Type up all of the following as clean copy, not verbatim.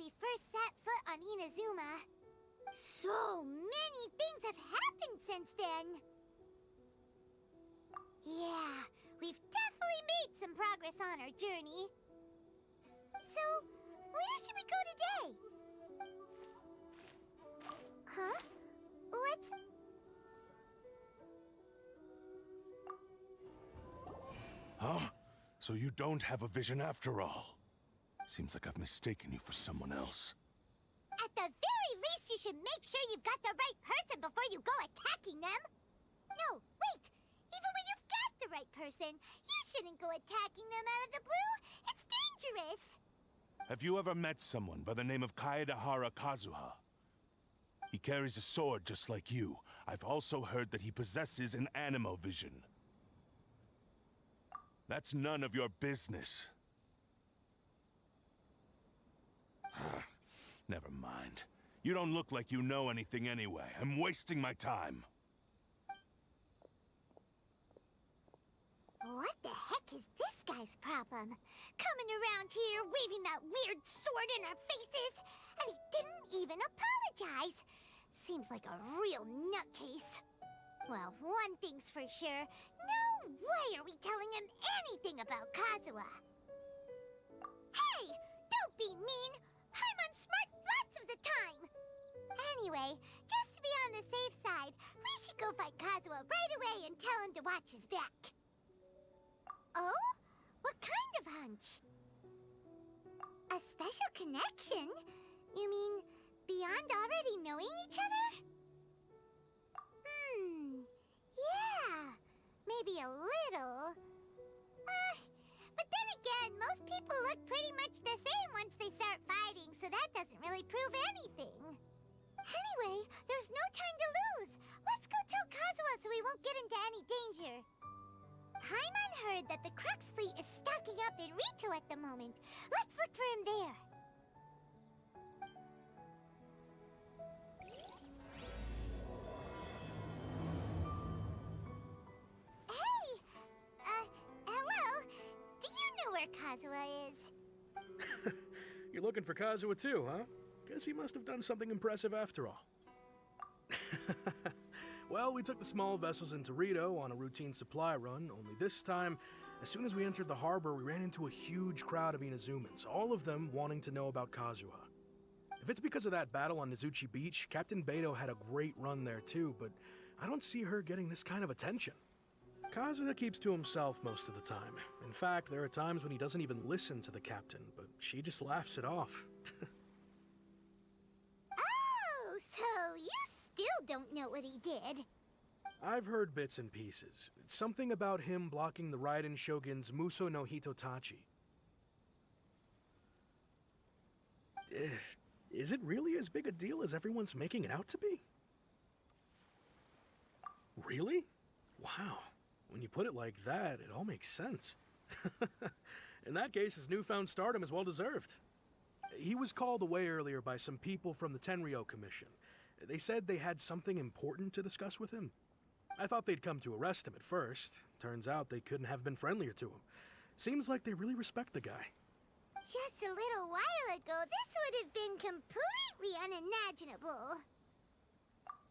we first set foot on Inazuma. So many things have happened since then. Yeah, we've definitely made some progress on our journey. So, where should we go today? Huh? What's... Huh? So you don't have a vision after all. Seems like I've mistaken you for someone else. At the very least, you should make sure you've got the right person before you go attacking them. No, wait. Even when you've got the right person, you shouldn't go attacking them out of the blue. It's dangerous. Have you ever met someone by the name of Kaedehara Kazuha? He carries a sword just like you. I've also heard that he possesses an animo vision. That's none of your business. Never mind. You don't look like you know anything anyway. I'm wasting my time. What the heck is this guy's problem? Coming around here, waving that weird sword in our faces, and he didn't even apologize. Seems like a real nutcase. Well, one thing's for sure. No way are we telling him anything about Kazuha. Hey! Don't be mean! Paimon smart lots of the time! Anyway, just to be on the safe side, we should go find Kazuha right away and tell him to watch his back. Oh? What kind of hunch? A special connection? You mean beyond already knowing each other? Yeah, maybe a little. But then again, most people look pretty much the same once they start fighting, so that doesn't really prove anything. Anyway, there's no time to lose. Let's go tell Kazuha so we won't get into any danger. Paimon heard that the Crux fleet is stocking up in Rito at the moment. Let's look for him there. Hello? Do you know where Kazuha is? You're looking for Kazuha too, huh? Guess he must have done something impressive after all. Well, we took the small vessels into Rito on a routine supply run, only this time, as soon as we entered the harbor, we ran into a huge crowd of Inazumans, all of them wanting to know about Kazuha. If it's because of that battle on Nizuchi Beach, Captain Beidou had a great run there too, but I don't see her getting this kind of attention. Kazuha keeps to himself most of the time. In fact, there are times when he doesn't even listen to the captain, but she just laughs it off. Oh, so you still don't know what he did? I've heard bits and pieces. It's something about him blocking the Raiden Shogun's Muso no Hitotachi. Is it really as big a deal as everyone's making it out to be? Really? Wow. When you put it like that, it all makes sense. In that case, his newfound stardom is well deserved. He was called away earlier by some people from the Tenryou Commission. They said they had something important to discuss with him. I thought they'd come to arrest him at first. Turns out they couldn't have been friendlier to him. Seems like they really respect the guy. Just a little while ago, this would have been completely unimaginable.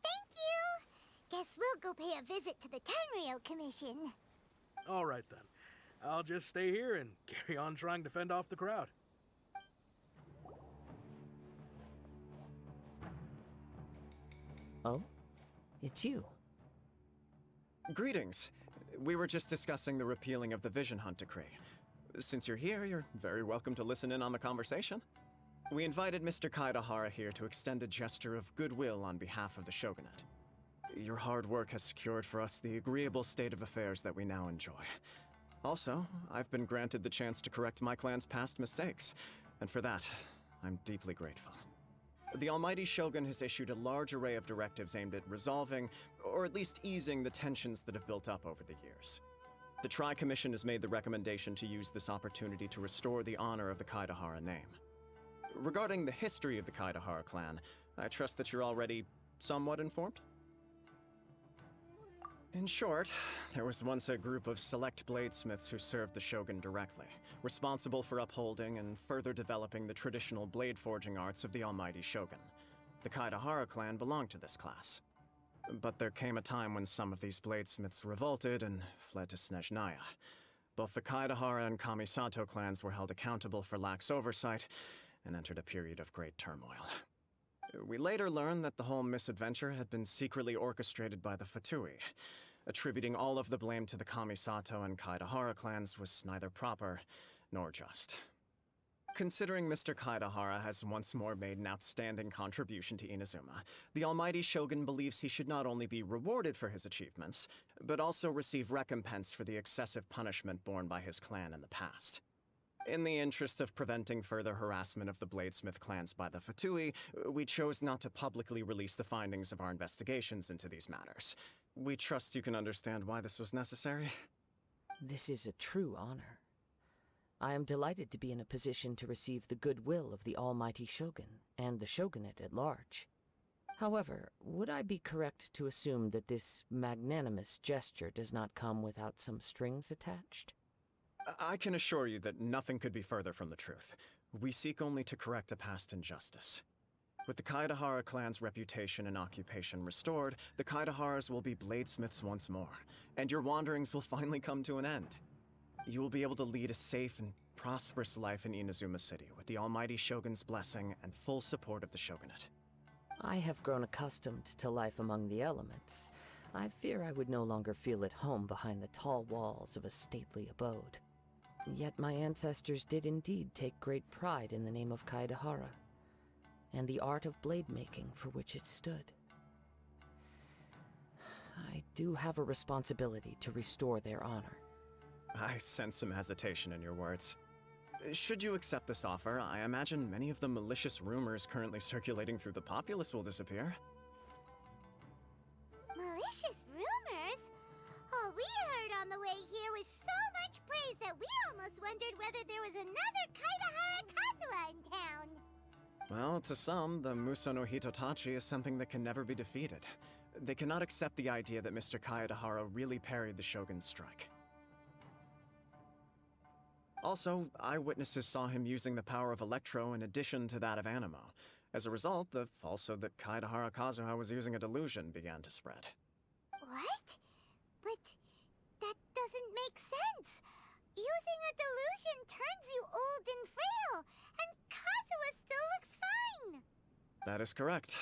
Thank you! Guess we'll go pay a visit to the Tenryou Commission. All right then. I'll just stay here and carry on trying to fend off the crowd. Oh? It's you. Greetings. We were just discussing the repealing of the Vision Hunt Decree. Since you're here, you're very welcome to listen in on the conversation. We invited Mr. Kaedehara here to extend a gesture of goodwill on behalf of the Shogunate. Your hard work has secured for us the agreeable state of affairs that we now enjoy. Also, I've been granted the chance to correct my clan's past mistakes, and for that, I'm deeply grateful. The Almighty Shogun has issued a large array of directives aimed at resolving, or at least easing, the tensions that have built up over the years. The Tri-Commission has made the recommendation to use this opportunity to restore the honor of the Kaedehara name. Regarding the history of the Kaedehara clan, I trust that you're already somewhat informed? In short, there was once a group of select bladesmiths who served the shogun directly, responsible for upholding and further developing the traditional blade forging arts of the almighty shogun. The Kaedehara clan belonged to this class. But there came a time when some of these bladesmiths revolted and fled to Snezhnaya. Both the Kaedehara and Kamisato clans were held accountable for lax oversight and entered a period of great turmoil. We later learned that the whole misadventure had been secretly orchestrated by the Fatui. Attributing all of the blame to the Kamisato and Kaedehara clans was neither proper nor just. Considering Mr. Kaedehara has once more made an outstanding contribution to Inazuma, the almighty shogun believes he should not only be rewarded for his achievements, but also receive recompense for the excessive punishment borne by his clan in the past. In the interest of preventing further harassment of the bladesmith clans by the Fatui, we chose not to publicly release the findings of our investigations into these matters. We trust you can understand why this was necessary. This is a true honor. I am delighted to be in a position to receive the goodwill of the almighty shogun and the shogunate at large. However, would I be correct to assume that this magnanimous gesture does not come without some strings attached? I can assure you that nothing could be further from the truth. We seek only to correct a past injustice. With the Kaedehara clan's reputation and occupation restored, the Kaedeharas will be bladesmiths once more, and your wanderings will finally come to an end. You will be able to lead a safe and prosperous life in Inazuma City with the almighty shogun's blessing and full support of the shogunate. I have grown accustomed to life among the elements. I fear I would no longer feel at home behind the tall walls of a stately abode. Yet my ancestors did indeed take great pride in the name of Kaedehara, and the art of blade making for which it stood. I do have a responsibility to restore their honor. I sense some hesitation in your words. Should you accept this offer, I imagine many of the malicious rumors currently circulating through the populace will disappear. Malicious rumors? All we heard on the way here was so much praise that we almost wondered whether there was another Kaedehara Kazuha in town. Well, to some, the Muso no Hitotachi is something that can never be defeated. They cannot accept the idea that Mr. Kaedehara really parried the shogun's strike. Also, eyewitnesses saw him using the power of Electro in addition to that of Animo. As a result, the falsehood that Kaedehara Kazuha was using a delusion began to spread. What? But that doesn't make sense. Using a delusion turns you old and frail, and Kazuha still looks fine. That is correct.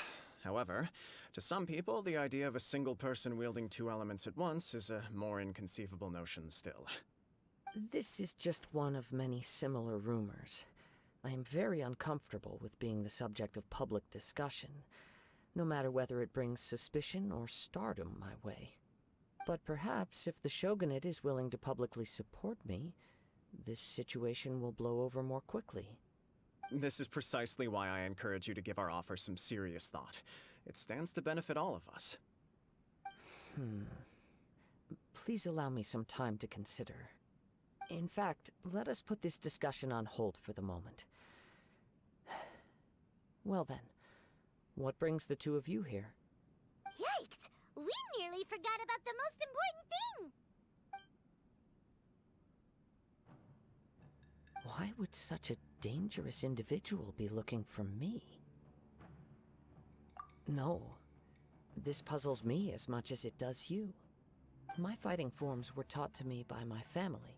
However, to some people, the idea of a single person wielding two elements at once is a more inconceivable notion still. This is just one of many similar rumors. I am very uncomfortable with being the subject of public discussion, no matter whether it brings suspicion or stardom my way. But perhaps if the shogunate is willing to publicly support me, this situation will blow over more quickly. This is precisely why I encourage you to give our offer some serious thought. It stands to benefit all of us. Please allow me some time to consider. In fact, let us put this discussion on hold for the moment. Well then, what brings the two of you here? Yikes! We nearly forgot about the most important thing! Why would such a dangerous individual be looking for me? No. This puzzles me as much as it does you. My fighting forms were taught to me by my family,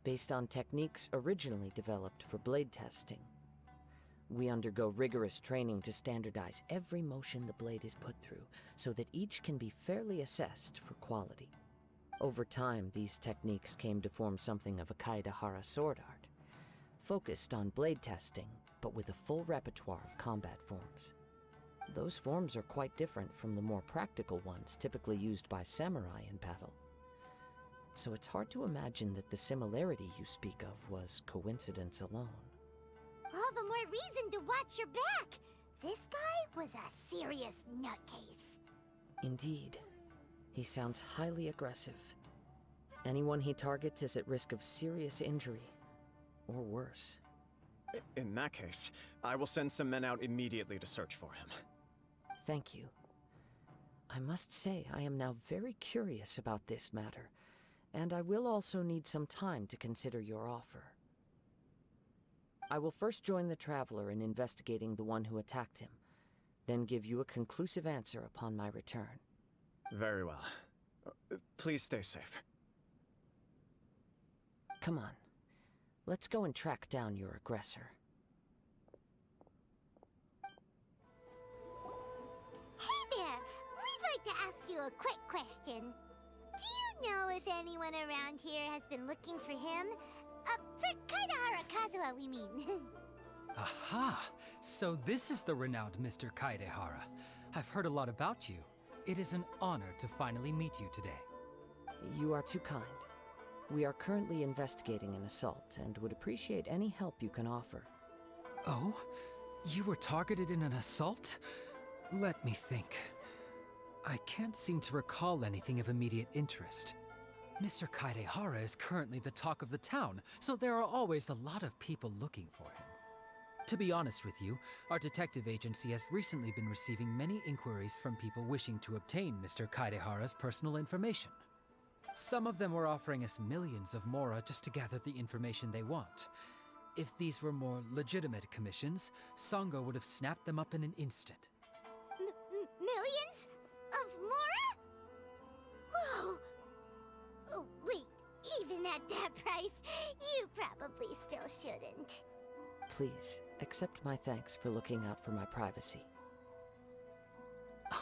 based on techniques originally developed for blade testing. We undergo rigorous training to standardize every motion the blade is put through, so that each can be fairly assessed for quality. Over time, these techniques came to form something of a Kaedehara sword art, focused on blade testing, but with a full repertoire of combat forms. Those forms are quite different from the more practical ones typically used by samurai in battle. So it's hard to imagine that the similarity you speak of was coincidence alone. All the more reason to watch your back! This guy was a serious nutcase. Indeed. He sounds highly aggressive. Anyone he targets is at risk of serious injury, or worse. In that case, I will send some men out immediately to search for him. Thank you. I must say I am now very curious about this matter, and I will also need some time to consider your offer. I will first join the traveler in investigating the one who attacked him, then give you a conclusive answer upon my return. Very well. Please stay safe. Come on. Let's go and track down your aggressor. Hey there! We'd like to ask you a quick question. Do you know if anyone around here has been looking for him? For Kaedehara Kazuha, we mean. Aha! So this is the renowned Mr. Kaedehara. I've heard a lot about you. It is an honor to finally meet you today. You are too kind. We are currently investigating an assault and would appreciate any help you can offer. Oh? You were targeted in an assault? Let me think. I can't seem to recall anything of immediate interest. Mr. Kaedehara is currently the talk of the town, so there are always a lot of people looking for him. To be honest with you, our detective agency has recently been receiving many inquiries from people wishing to obtain Mr. Kaedehara's personal information. Some of them were offering us millions of mora just to gather the information they want. If these were more legitimate commissions, Sangha would have snapped them up in an instant. Millions? Of mora? Whoa! Oh, wait, even at that price, you probably still shouldn't. Please, accept my thanks for looking out for my privacy.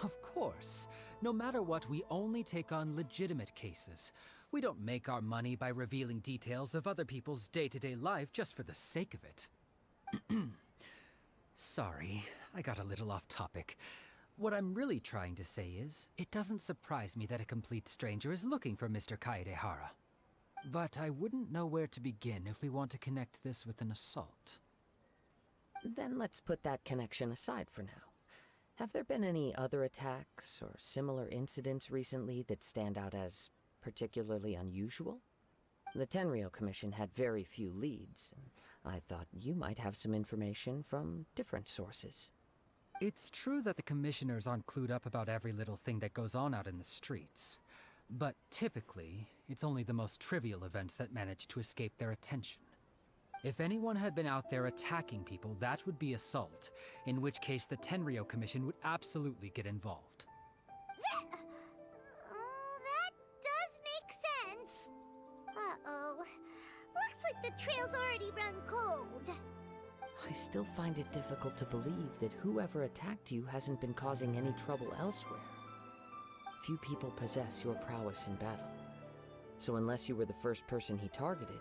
Of course. No matter what, we only take on legitimate cases. We don't make our money by revealing details of other people's day-to-day life just for the sake of it. Sorry, I got a little off topic. What I'm really trying to say is, it doesn't surprise me that a complete stranger is looking for Mr. Kaedehara. But I wouldn't know where to begin if we want to connect this with an assault. Then let's put that connection aside for now. Have there been any other attacks or similar incidents recently that stand out as particularly unusual? The Tenryou Commission had very few leads, and I thought you might have some information from different sources. It's true that the commissioners aren't clued up about every little thing that goes on out in the streets. But typically, it's only the most trivial events that manage to escape their attention. If anyone had been out there attacking people, that would be assault, in which case the Tenryou Commission would absolutely get involved. That does make sense. Uh-oh. Looks like the trail's already run cold. I still find it difficult to believe that whoever attacked you hasn't been causing any trouble elsewhere. Few people possess your prowess in battle. So unless you were the first person he targeted,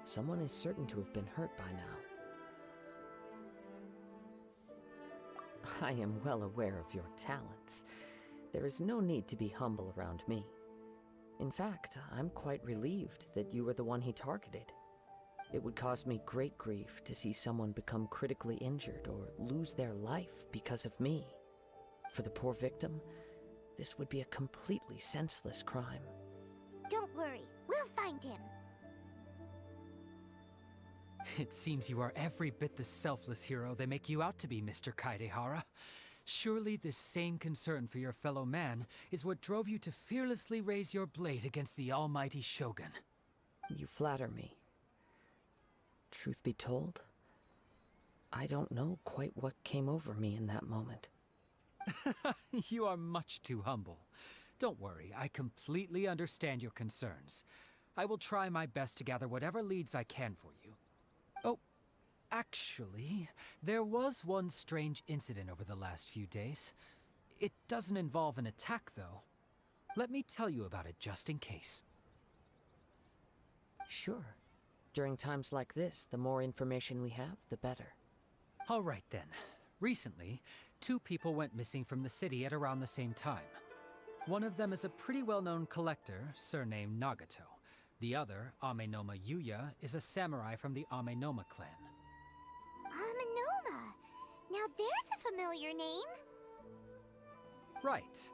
someone is certain to have been hurt by now. I am well aware of your talents. There is no need to be humble around me. In fact, I'm quite relieved that you were the one he targeted. It would cause me great grief to see someone become critically injured or lose their life because of me. For the poor victim, this would be a completely senseless crime. Don't worry, we'll find him. It seems you are every bit the selfless hero they make you out to be, Mr. Kaedehara. Surely this same concern for your fellow man is what drove you to fearlessly raise your blade against the almighty Shogun. You flatter me. Truth be told, I don't know quite what came over me in that moment. You are much too humble. Don't worry, I completely understand your concerns. I will try my best to gather whatever leads I can for you. Oh, actually, there was one strange incident over the last few days. It doesn't involve an attack, though. Let me tell you about it just in case. Sure. During times like this, the more information we have, the better. All right then. Recently, 2 people went missing from the city at around the same time. One of them is a pretty well-known collector, surnamed Nagato. The other, Amenoma Yuya, is a samurai from the Amenoma clan. Amenoma? Now there's a familiar name. Right.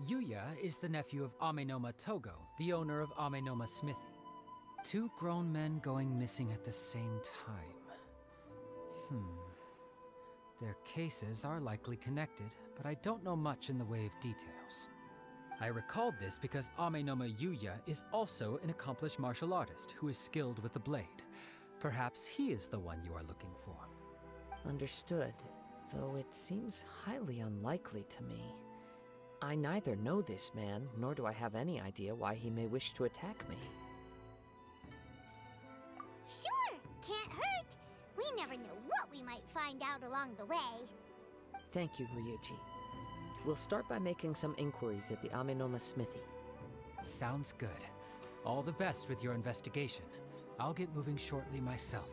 Yuya is the nephew of Amenoma Togo, the owner of Amenoma Smithy. 2 grown men going missing at the same time. Their cases are likely connected, but I don't know much in the way of details. I recalled this because Amenoma Yuya is also an accomplished martial artist who is skilled with the blade. Perhaps he is the one you are looking for. Understood, though it seems highly unlikely to me. I neither know this man, nor do I have any idea why he may wish to attack me. Sure, can't hurt. We never know what we might find out along the way. Thank you, Ryuji. We'll start by making some inquiries at the Amenoma smithy. Sounds good. All the best with your investigation. I'll get moving shortly myself.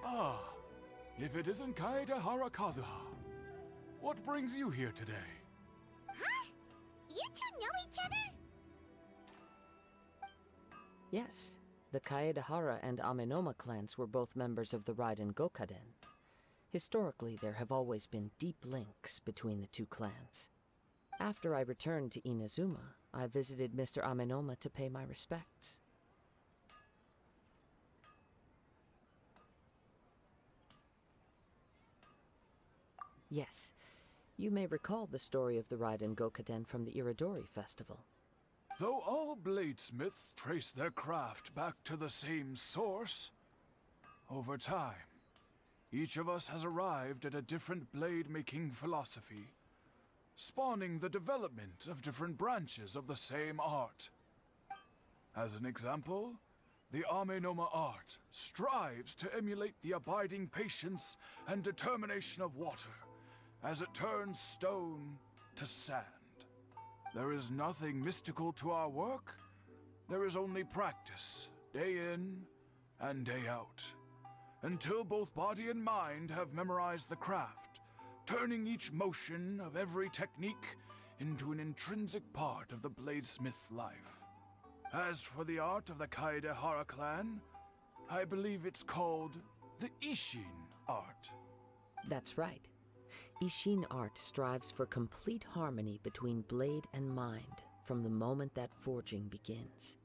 Ah, if it isn't Kaedehara Kazuha. What brings you here today? Huh? You two know each other? Yes, the Kaedehara and Amenoma clans were both members of the Raiden Gokaden. Historically, there have always been deep links between the two clans. After I returned to Inazuma, I visited Mr. Amenoma to pay my respects. Yes, you may recall the story of the Raiden Gokaden from the Iridori Festival. Though all bladesmiths trace their craft back to the same source, over time, each of us has arrived at a different blade-making philosophy, spawning the development of different branches of the same art. As an example, the Amenoma art strives to emulate the abiding patience and determination of water as it turns stone to sand. There is nothing mystical to our work. There is only practice, day in and day out, until both body and mind have memorized the craft, turning each motion of every technique into an intrinsic part of the bladesmith's life. As for the art of the Kaedehara clan, I believe it's called the Ishin art. That's right. Ishin art strives for complete harmony between blade and mind from the moment that forging begins.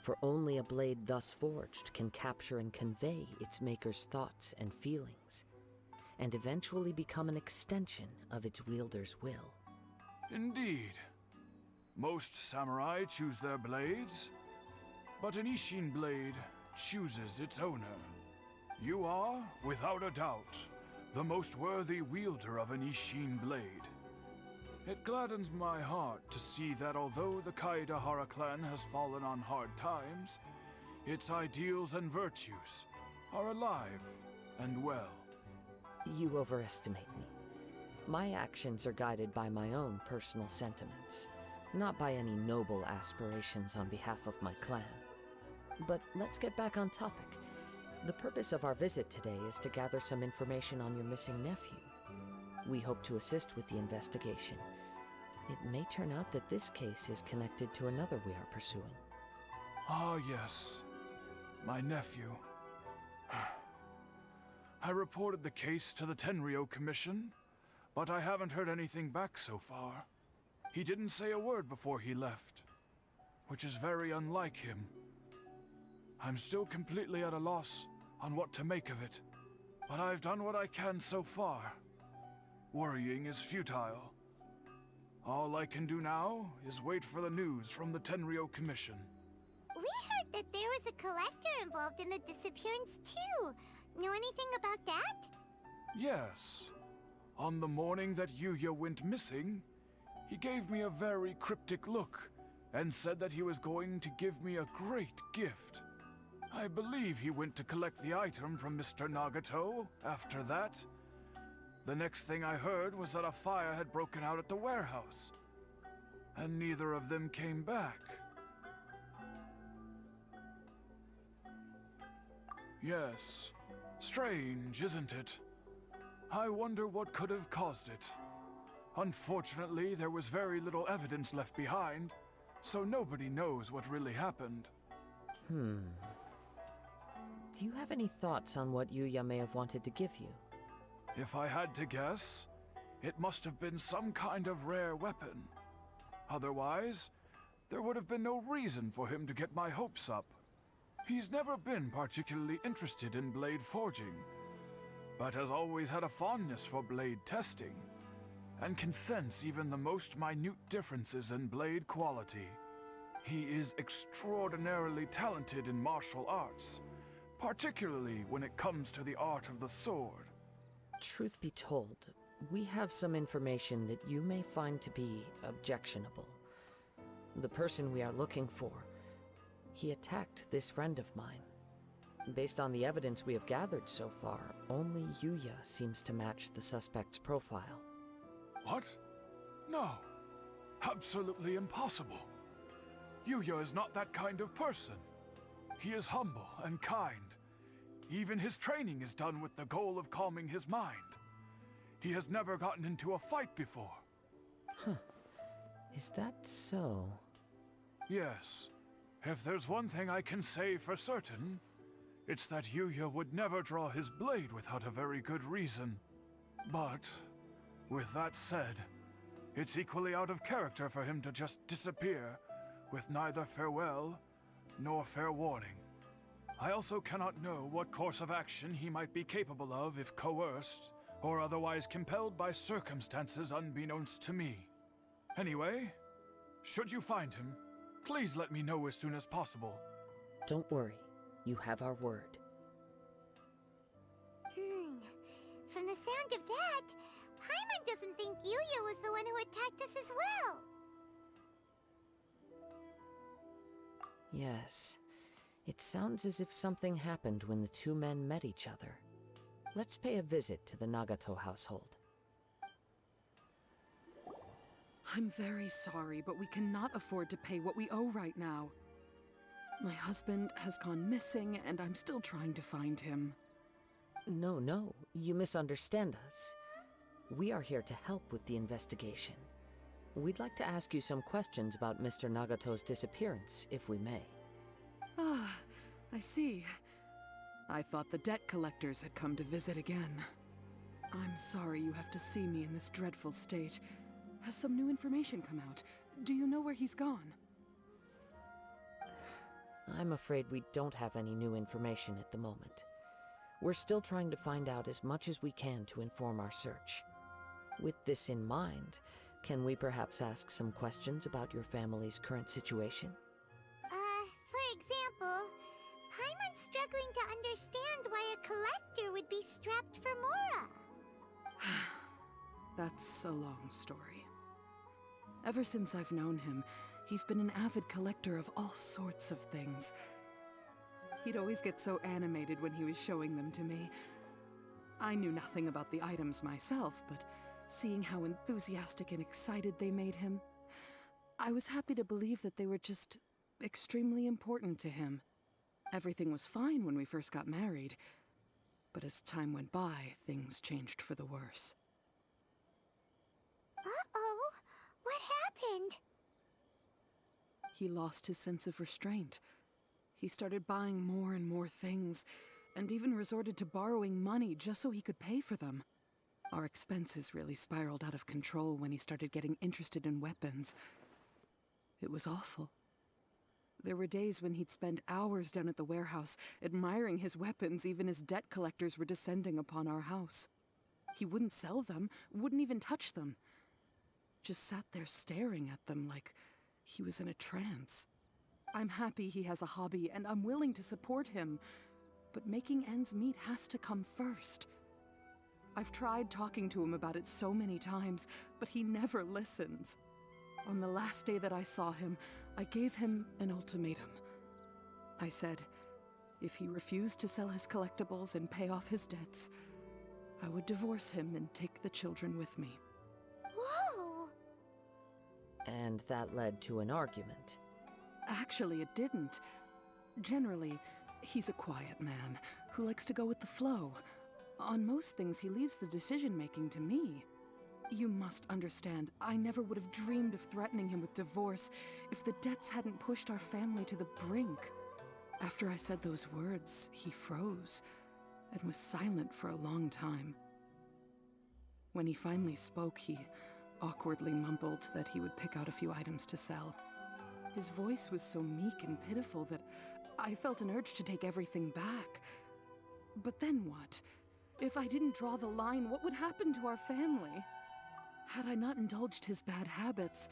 For only a blade thus forged can capture and convey its maker's thoughts and feelings, and eventually become an extension of its wielder's will. Indeed. Most samurai choose their blades, but an Ishin blade chooses its owner. You are, without a doubt, the most worthy wielder of an Ishin blade. It gladdens my heart to see that although the Kaedehara clan has fallen on hard times, its ideals and virtues are alive and well. You overestimate me. My actions are guided by my own personal sentiments, not by any noble aspirations on behalf of my clan. But let's get back on topic. The purpose of our visit today is to gather some information on your missing nephew. We hope to assist with the investigation. It may turn out that this case is connected to another we are pursuing. Ah, yes. My nephew. I reported the case to the Tenryo Commission, but I haven't heard anything back so far. He didn't say a word before he left, which is very unlike him. I'm still completely at a loss on what to make of it, but I've done what I can so far. Worrying is futile. All I can do now is wait for the news from the Tenryo Commission. We heard that there was a collector involved in the disappearance too. Know anything about that? Yes. On the morning that Yuya went missing, he gave me a very cryptic look and said that he was going to give me a great gift. I believe he went to collect the item from Mr. Nagato after that. The next thing I heard was that a fire had broken out at the warehouse, and neither of them came back. Yes, strange, isn't it? I wonder what could have caused it. Unfortunately, there was very little evidence left behind, so nobody knows what really happened. Do you have any thoughts on what Yuya may have wanted to give you? If I had to guess, it must have been some kind of rare weapon. Otherwise, there would have been no reason for him to get my hopes up. He's never been particularly interested in blade forging, but has always had a fondness for blade testing, and can sense even the most minute differences in blade quality. He is extraordinarily talented in martial arts, particularly when it comes to the art of the sword. Truth be told, we have some information that you may find to be objectionable. The person we are looking for, he attacked this friend of mine. Based on the evidence we have gathered so far, only Yuya seems to match the suspect's profile. What? No. Absolutely impossible. Yuya is not that kind of person. He is humble and kind. Even his training is done with the goal of calming his mind. He has never gotten into a fight before. Huh. Is that so? Yes. If there's one thing I can say for certain, it's that Yuya would never draw his blade without a very good reason. But, with that said, it's equally out of character for him to just disappear with neither farewell nor fair warning. I also cannot know what course of action he might be capable of if coerced or otherwise compelled by circumstances unbeknownst to me. Anyway, should you find him, please let me know as soon as possible. Don't worry. You have our word. From the sound of that, Paimon doesn't think Yuya was the one who attacked us as well. Yes. It sounds as if something happened when the two men met each other. Let's pay a visit to the Nagato household. I'm very sorry, but we cannot afford to pay what we owe right now. My husband has gone missing, and I'm still trying to find him. No, you misunderstand us. We are here to help with the investigation. We'd like to ask you some questions about Mr. Nagato's disappearance, if we may. Ah, I see. I thought the debt collectors had come to visit again. I'm sorry you have to see me in this dreadful state. Has some new information come out? Do you know where he's gone? I'm afraid we don't have any new information at the moment. We're still trying to find out as much as we can to inform our search. With this in mind, can we perhaps ask some questions about your family's current situation? For example, Paimon's struggling to understand why a collector would be strapped for Mora. That's a long story. Ever since I've known him, he's been an avid collector of all sorts of things. He'd always get so animated when he was showing them to me. I knew nothing about the items myself, but seeing how enthusiastic and excited they made him, I was happy to believe that they were just extremely important to him. Everything was fine when we first got married, but as time went by, things changed for the worse. Uh-oh, what happened? He lost his sense of restraint. He started buying more and more things, and even resorted to borrowing money just so he could pay for them. Our expenses really spiraled out of control when he started getting interested in weapons. It was awful. There were days when he'd spend hours down at the warehouse, admiring his weapons even as debt collectors were descending upon our house. He wouldn't sell them, wouldn't even touch them. Just sat there staring at them like he was in a trance. I'm happy he has a hobby, and I'm willing to support him, but making ends meet has to come first. I've tried talking to him about it so many times, but he never listens. On the last day that I saw him, I gave him an ultimatum. I said, if he refused to sell his collectibles and pay off his debts, I would divorce him and take the children with me. Whoa! And that led to an argument. Actually, it didn't. Generally, he's a quiet man who likes to go with the flow. On most things, he leaves the decision-making to me. You must understand, I never would have dreamed of threatening him with divorce if the debts hadn't pushed our family to the brink. After I said those words, he froze and was silent for a long time. When he finally spoke, he awkwardly mumbled that he would pick out a few items to sell. His voice was so meek and pitiful that I felt an urge to take everything back. But then what? If I didn't draw the line, what would happen to our family? Had I not indulged his bad habits,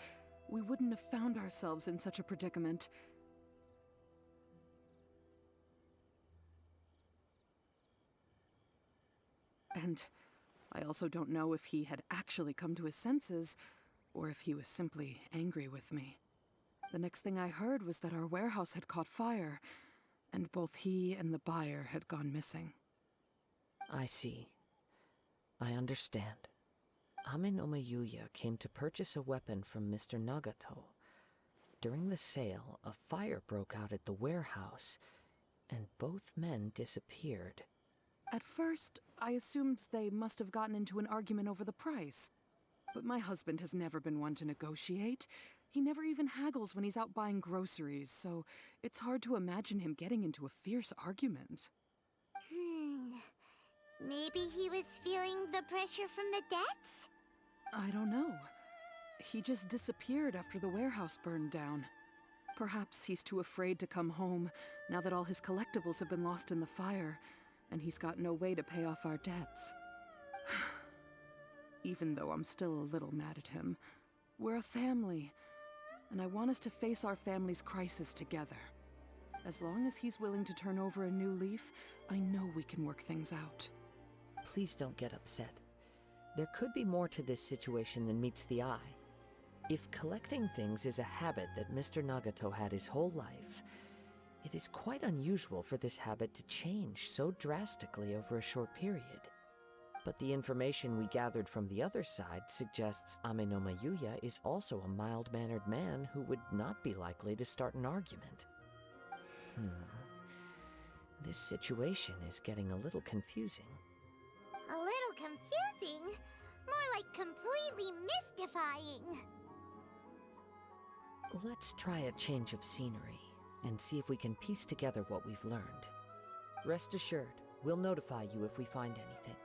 we wouldn't have found ourselves in such a predicament. And I also don't know if he had actually come to his senses, or if he was simply angry with me. The next thing I heard was that our warehouse had caught fire, and both he and the buyer had gone missing. I see. I understand. Amenoma Yuya came to purchase a weapon from Mr. Nagato. During the sale, a fire broke out at the warehouse, and both men disappeared. At first, I assumed they must have gotten into an argument over the price. But my husband has never been one to negotiate. He never even haggles when he's out buying groceries, so it's hard to imagine him getting into a fierce argument. Maybe he was feeling the pressure from the debts? I don't know. He just disappeared after the warehouse burned down. Perhaps he's too afraid to come home now that all his collectibles have been lost in the fire, and he's got no way to pay off our debts. Even though I'm still a little mad at him, we're a family, and I want us to face our family's crisis together. As long as he's willing to turn over a new leaf, I know we can work things out. Please don't get upset. There could be more to this situation than meets the eye. If collecting things is a habit that Mr. Nagato had his whole life, it is quite unusual for this habit to change so drastically over a short period. But the information we gathered from the other side suggests Amenoma Yuya is also a mild-mannered man who would not be likely to start an argument. This situation is getting a little confusing. A little confusing? More like completely mystifying. Let's try a change of scenery and see if we can piece together what we've learned. Rest assured, we'll notify you if we find anything.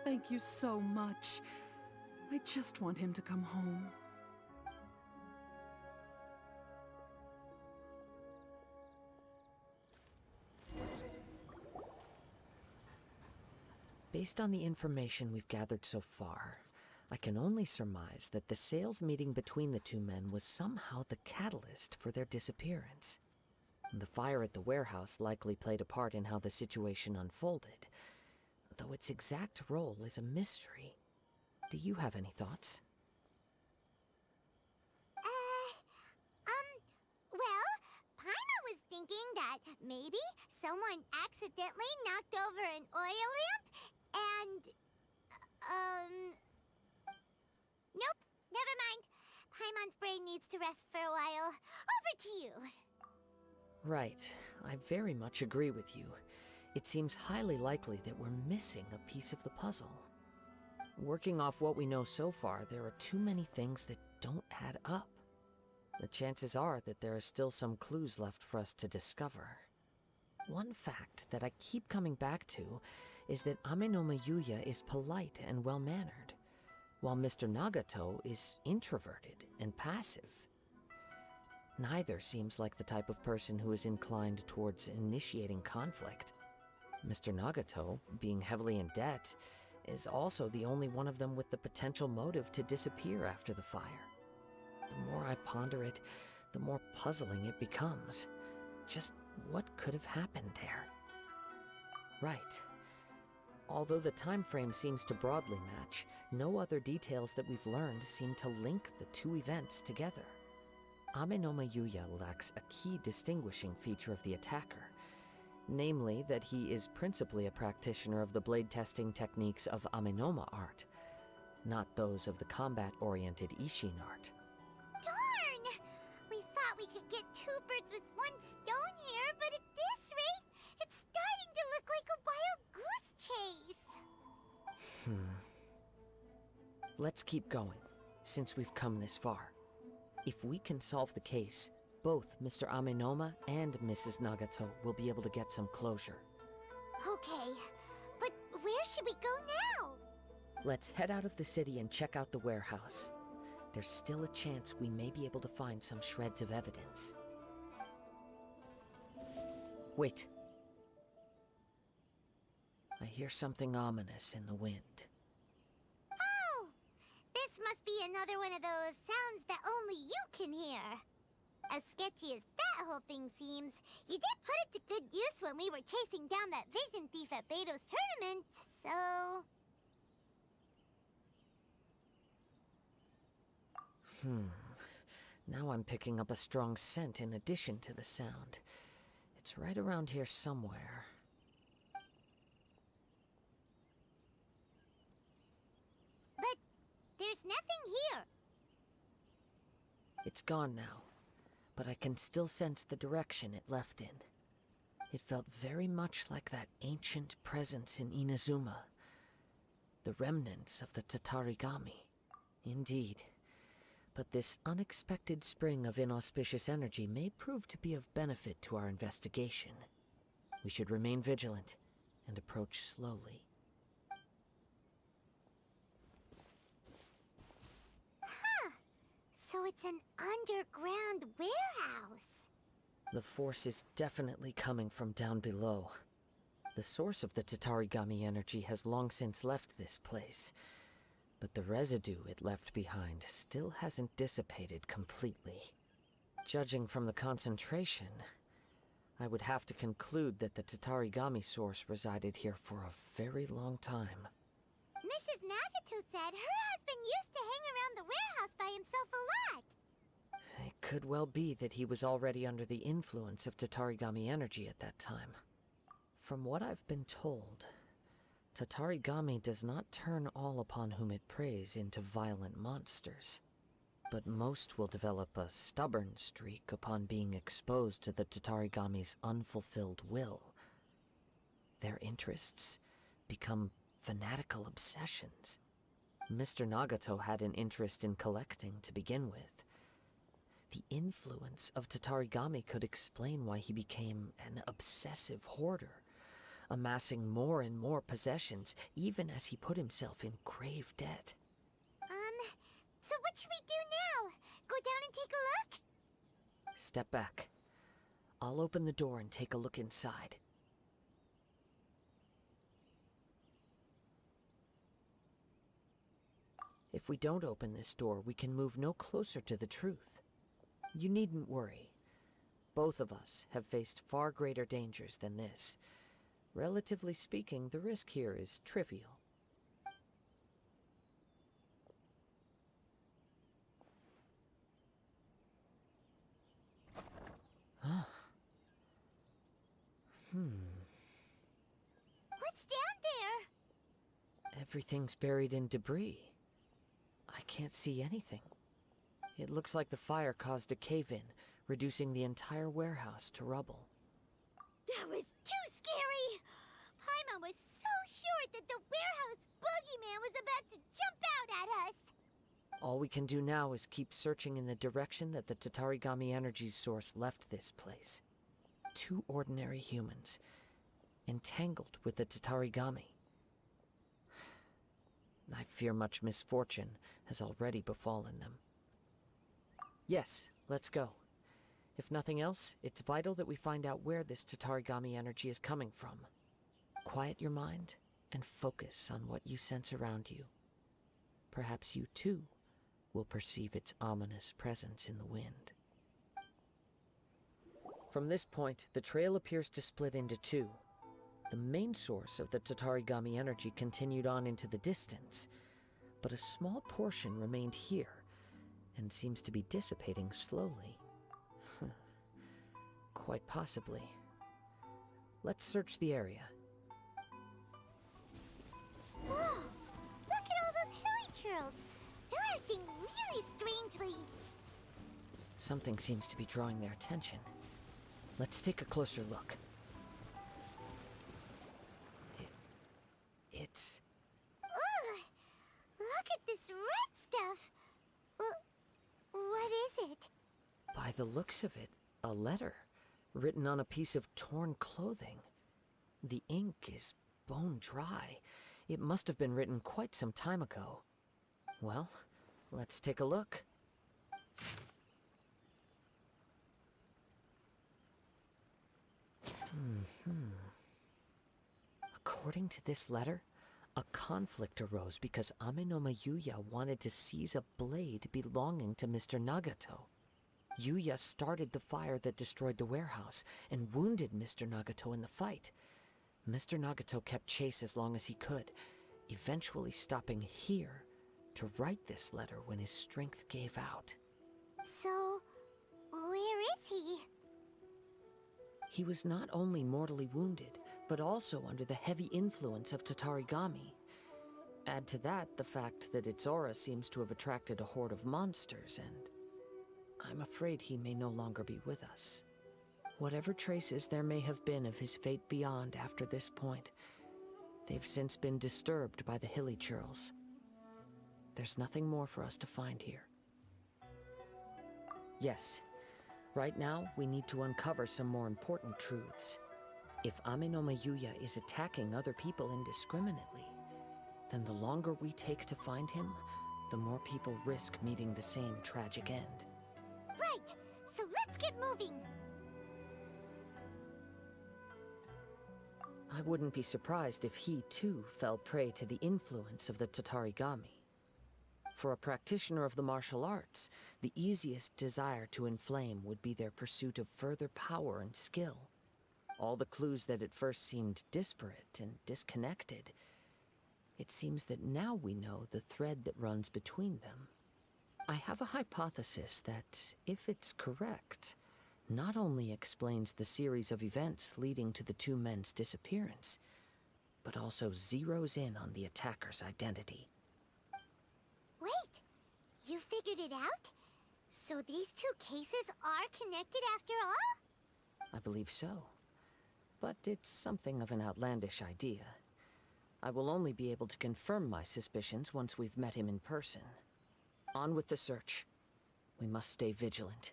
Thank you so much. I just want him to come home. Based on the information we've gathered so far, I can only surmise that the sales meeting between the two men was somehow the catalyst for their disappearance. The fire at the warehouse likely played a part in how the situation unfolded, though its exact role is a mystery. Do you have any thoughts? Well, Paimon was thinking that maybe someone accidentally knocked over an oil lamp and, nope, never mind. Paimon's brain needs to rest for a while. Over to you. Right. I very much agree with you. It seems highly likely that we're missing a piece of the puzzle. Working off what we know so far, there are too many things that don't add up. The chances are that there are still some clues left for us to discover. One fact that I keep coming back to is that Amenoma Yuya is polite and well-mannered, while Mr. Nagato is introverted and passive. Neither seems like the type of person who is inclined towards initiating conflict. Mr. Nagato, being heavily in debt, is also the only one of them with the potential motive to disappear after the fire. The more I ponder it, the more puzzling it becomes. Just what could have happened there? Right. Although the time frame seems to broadly match, no other details that we've learned seem to link the two events together. Amenoma Yuya lacks a key distinguishing feature of the attacker, namely that he is principally a practitioner of the blade testing techniques of Amenoma art, not those of the combat-oriented Ishin art. Darn! We thought we could get two birds with one stone here, but at this rate, it's starting to look like a wild goose chase. Let's keep going, since we've come this far. If we can solve the case, both Mr. Amenoma and Mrs. Nagato will be able to get some closure. Okay, but where should we go now? Let's head out of the city and check out the warehouse. There's still a chance we may be able to find some shreds of evidence. Wait. I hear something ominous in the wind. Oh! This must be another one of those sounds that only you can hear. As sketchy as that whole thing seems, you did put it to good use when we were chasing down that vision thief at Beto's tournament, so... Now I'm picking up a strong scent in addition to the sound. It's right around here somewhere. But there's nothing here. It's gone now, but I can still sense the direction it left in. It felt very much like that ancient presence in Inazuma. The remnants of the Tatarigami. Indeed. But this unexpected spring of inauspicious energy may prove to be of benefit to our investigation. We should remain vigilant and approach slowly. Huh. So it's an underground warehouse. The force is definitely coming from down below. The source of the Tatarigami energy has long since left this place. But the residue it left behind still hasn't dissipated completely. Judging from the concentration, I would have to conclude that the Tatarigami source resided here for a very long time. Mrs. Nagato said her husband used to hang around the warehouse by himself a lot. It could well be that he was already under the influence of Tatarigami energy at that time. From what I've been told, Tatarigami does not turn all upon whom it preys into violent monsters, but most will develop a stubborn streak upon being exposed to the Tatarigami's unfulfilled will. Their interests become fanatical obsessions. Mr. Nagato had an interest in collecting to begin with. The influence of Tatarigami could explain why he became an obsessive hoarder, amassing more and more possessions, even as he put himself in grave debt. So what should we do now? Go down and take a look? Step back. I'll open the door and take a look inside. If we don't open this door, we can move no closer to the truth. You needn't worry. Both of us have faced far greater dangers than this. Relatively speaking, the risk here is trivial. What's down there? Everything's buried in debris. I can't see anything. It looks like the fire caused a cave-in, reducing the entire warehouse to rubble. That was too scary! Paimon was so sure that the warehouse boogeyman was about to jump out at us! All we can do now is keep searching in the direction that the Tatarigami energy's source left this place. 2 ordinary humans, entangled with the Tatarigami. I fear much misfortune has already befallen them. Yes, let's go. If nothing else, it's vital that we find out where this Tatarigami energy is coming from. Quiet your mind and focus on what you sense around you. Perhaps you too will perceive its ominous presence in the wind. From this point, the trail appears to split into 2. The main source of the Tatarigami energy continued on into the distance, but a small portion remained here and seems to be dissipating slowly. Quite possibly. Let's search the area. Whoa! Look at all those hilly churls! They're acting really strangely. Something seems to be drawing their attention. Let's take a closer look. It's... Ugh! Look at this red stuff! What is it? By the looks of it, a letter, written on a piece of torn clothing. The ink is bone dry. It must have been written quite some time ago. Well, let's take a look. According to this letter, a conflict arose because Ame no Yuya wanted to seize a blade belonging to Mr. Nagato. Yuya started the fire that destroyed the warehouse and wounded Mr. Nagato in the fight. Mr. Nagato kept chase as long as he could, eventually stopping here to write this letter when his strength gave out. So, where is he? He was not only mortally wounded, but also under the heavy influence of Tatarigami. Add to that the fact that its aura seems to have attracted a horde of monsters, and I'm afraid he may no longer be with us. Whatever traces there may have been of his fate beyond after this point, they've since been disturbed by the hilly churls. There's nothing more for us to find here. Yes, right now we need to uncover some more important truths. If Ame no Yuya is attacking other people indiscriminately, then the longer we take to find him, the more people risk meeting the same tragic end. Right, so let's get moving. I wouldn't be surprised if he, too, fell prey to the influence of the Tatarigami. For a practitioner of the martial arts, the easiest desire to inflame would be their pursuit of further power and skill. All the clues that at first seemed disparate and disconnected, it seems that now we know the thread that runs between them. I have a hypothesis that, if it's correct, not only explains the series of events leading to the two men's disappearance, but also zeroes in on the attacker's identity. Wait, you figured it out? So these two cases are connected after all? I believe so. But it's something of an outlandish idea. I will only be able to confirm my suspicions once we've met him in person. On with the search. We must stay vigilant.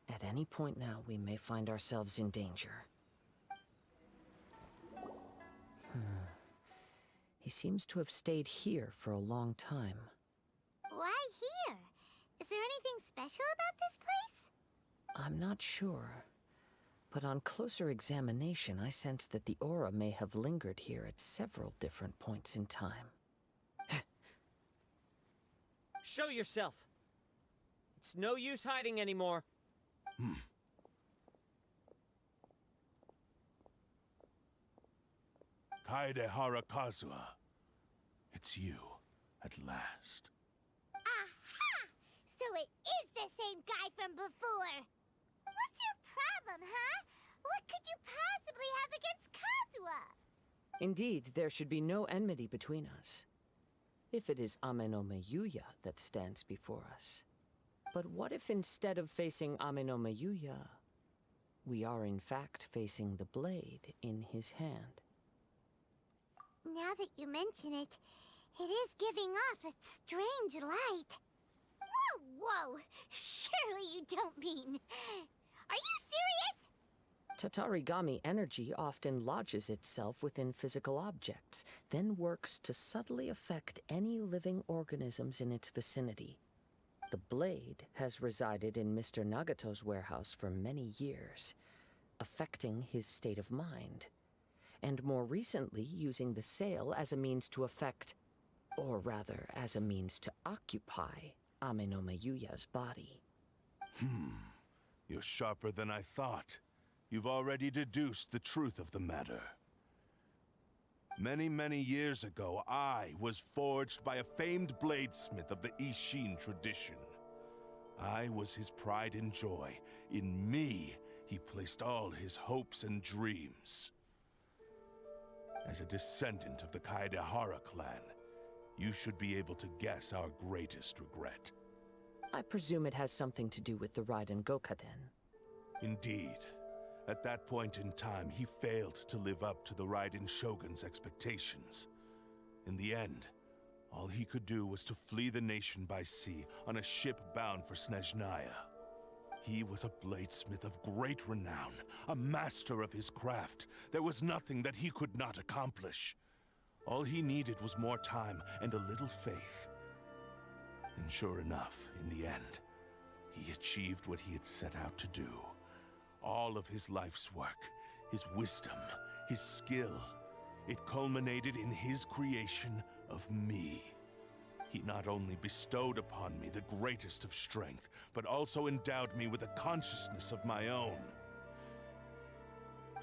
At any point now, we may find ourselves in danger. He seems to have stayed here for a long time. Why here? Is there anything special about this place? I'm not sure. But on closer examination, I sense that the aura may have lingered here at several different points in time. Show yourself! It's no use hiding anymore. Kaedehara Kazuha. It's you, at last. Aha! So it is the same guy from before! What's your problem, huh? What could you possibly have against Kazuha? Indeed, there should be no enmity between us. If it is Ame no Yuya that stands before us. But what if instead of facing Ame no Yuya, we are in fact facing the blade in his hand? Now that you mention it, it is giving off a strange light. Whoa, whoa! Surely you don't mean... Are you serious? Tatarigami energy often lodges itself within physical objects, then works to subtly affect any living organisms in its vicinity. The blade has resided in Mr. Nagato's warehouse for many years, affecting his state of mind, and more recently using the sale as a means to affect, or rather as a means to occupy, Ame no Yuya's body. You're sharper than I thought. You've already deduced the truth of the matter. Many, many years ago, I was forged by a famed bladesmith of the Ishin tradition. I was his pride and joy. In me, he placed all his hopes and dreams. As a descendant of the Kaedehara clan, you should be able to guess our greatest regret. I presume it has something to do with the Raiden Gokaden. Indeed. At that point in time, he failed to live up to the Raiden Shogun's expectations. In the end, all he could do was to flee the nation by sea on a ship bound for Snezhnaya. He was a bladesmith of great renown, a master of his craft. There was nothing that he could not accomplish. All he needed was more time and a little faith. And sure enough, in the end, he achieved what he had set out to do. All of his life's work, his wisdom, his skill, it culminated in his creation of me. He not only bestowed upon me the greatest of strength, but also endowed me with a consciousness of my own.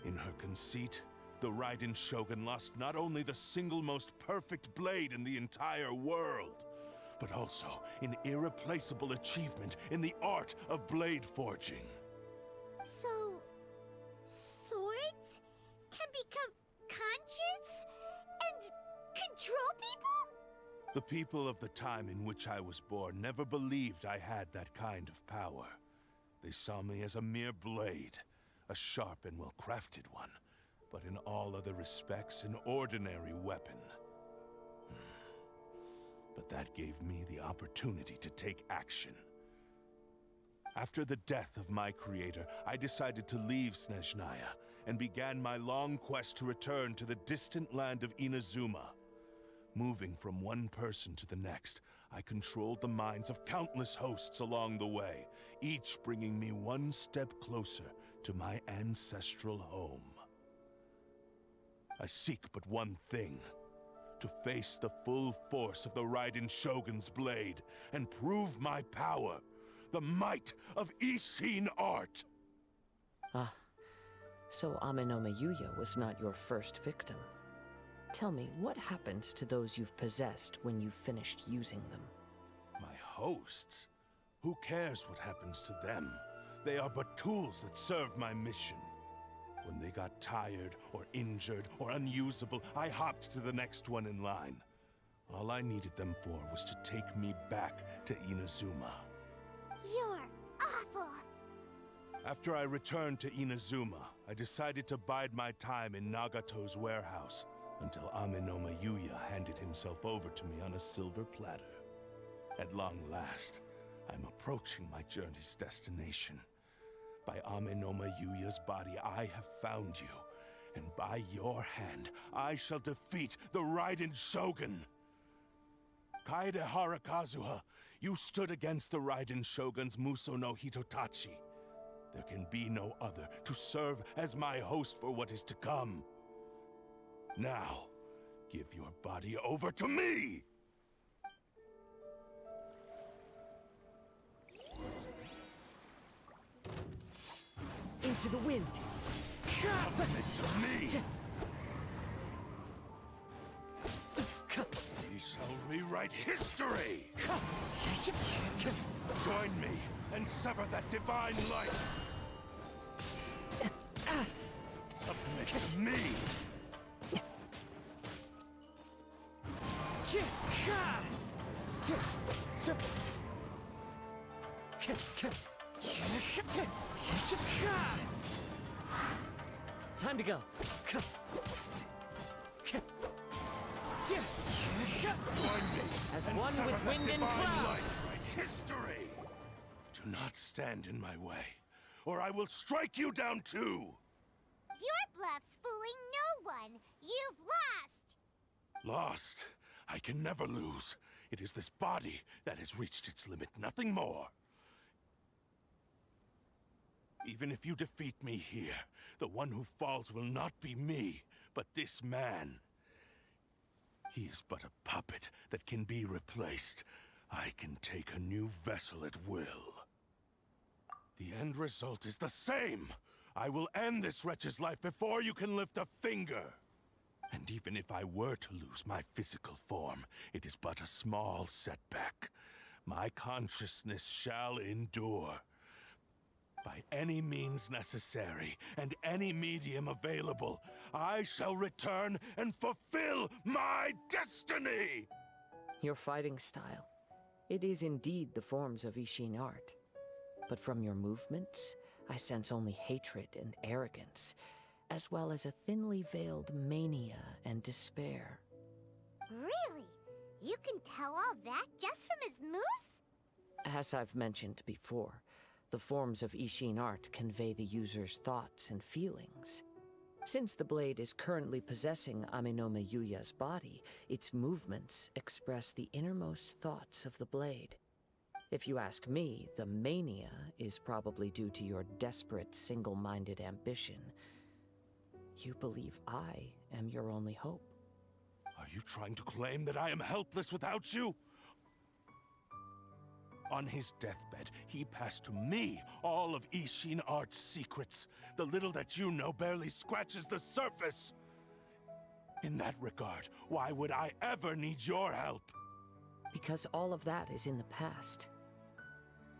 In her conceit, the Raiden Shogun lost not only the single most perfect blade in the entire world, but also an irreplaceable achievement in the art of blade forging. So, swords can become conscious and control people? The people of the time in which I was born never believed I had that kind of power. They saw me as a mere blade, a sharp and well-crafted one, but in all other respects an ordinary weapon. But that gave me the opportunity to take action. After the death of my creator, I decided to leave Snezhnaya and began my long quest to return to the distant land of Inazuma. Moving from one person to the next, I controlled the minds of countless hosts along the way, each bringing me one step closer to my ancestral home. I seek but one thing: to face the full force of the Raiden Shogun's blade and prove my power, the might of Ishin art. Ah, so Amenome Yuya was not your first victim. Tell me, what happens to those you've possessed when you've finished using them? My hosts? Who cares what happens to them? They are but tools that serve my mission. When they got tired, or injured, or unusable, I hopped to the next one in line. All I needed them for was to take me back to Inazuma. You're awful. After I returned to Inazuma, I decided to bide my time in Nagato's warehouse until Amenome Yuya handed himself over to me on a silver platter. At long last, I'm approaching my journey's destination. By Amenome Yuya's body, I have found you, and by your hand, I shall defeat the Raiden Shogun. Kaedehara Kazuha, you stood against the Raiden Shogun's Muso no Hitotachi. There can be no other to serve as my host for what is to come. Now, give your body over to me! Into the wind! Submit to me! We shall rewrite history! Join me and sever that divine light! Submit to me! Time to go. Join me As and one sever with that wind and divine cloud. light. Write history! Do not stand in my way, or I will strike you down too! Your bluff's fooling no one. You've lost. Lost? I can never lose. It is this body that has reached its limit, nothing more. Even if you defeat me here, the one who falls will not be me, but this man. He is but a puppet that can be replaced. I can take a new vessel at will. The end result is the same. I will end this wretch's life before you can lift a finger. And even if I were to lose my physical form, it is but a small setback. My consciousness shall endure. By any means necessary, and any medium available, I shall return and fulfill my destiny! Your fighting style. It is indeed the forms of Ishin art. But from your movements, I sense only hatred and arrogance, as well as a thinly veiled mania and despair. Really? You can tell all that just from his moves? As I've mentioned before, the forms of Ishin art convey the user's thoughts and feelings. Since the blade is currently possessing Aminome Yuya's body, its movements express the innermost thoughts of the blade. If you ask me, the mania is probably due to your desperate, single-minded ambition. You believe I am your only hope. Are you trying to claim that I am helpless without you? On his deathbed, he passed to me all of Ishin Art's secrets. The little that you know barely scratches the surface. In that regard, why would I ever need your help? Because all of that is in the past.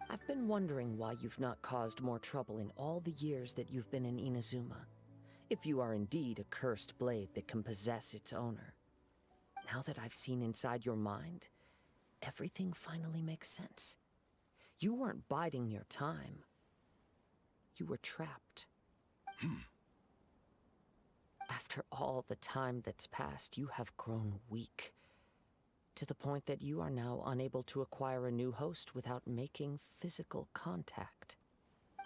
I've been wondering why you've not caused more trouble in all the years that you've been in Inazuma. If you are indeed a cursed blade that can possess its owner. Now that I've seen inside your mind, everything finally makes sense. You weren't biding your time. You were trapped. After all the time that's passed, you have grown weak. To the point that you are now unable to acquire a new host without making physical contact.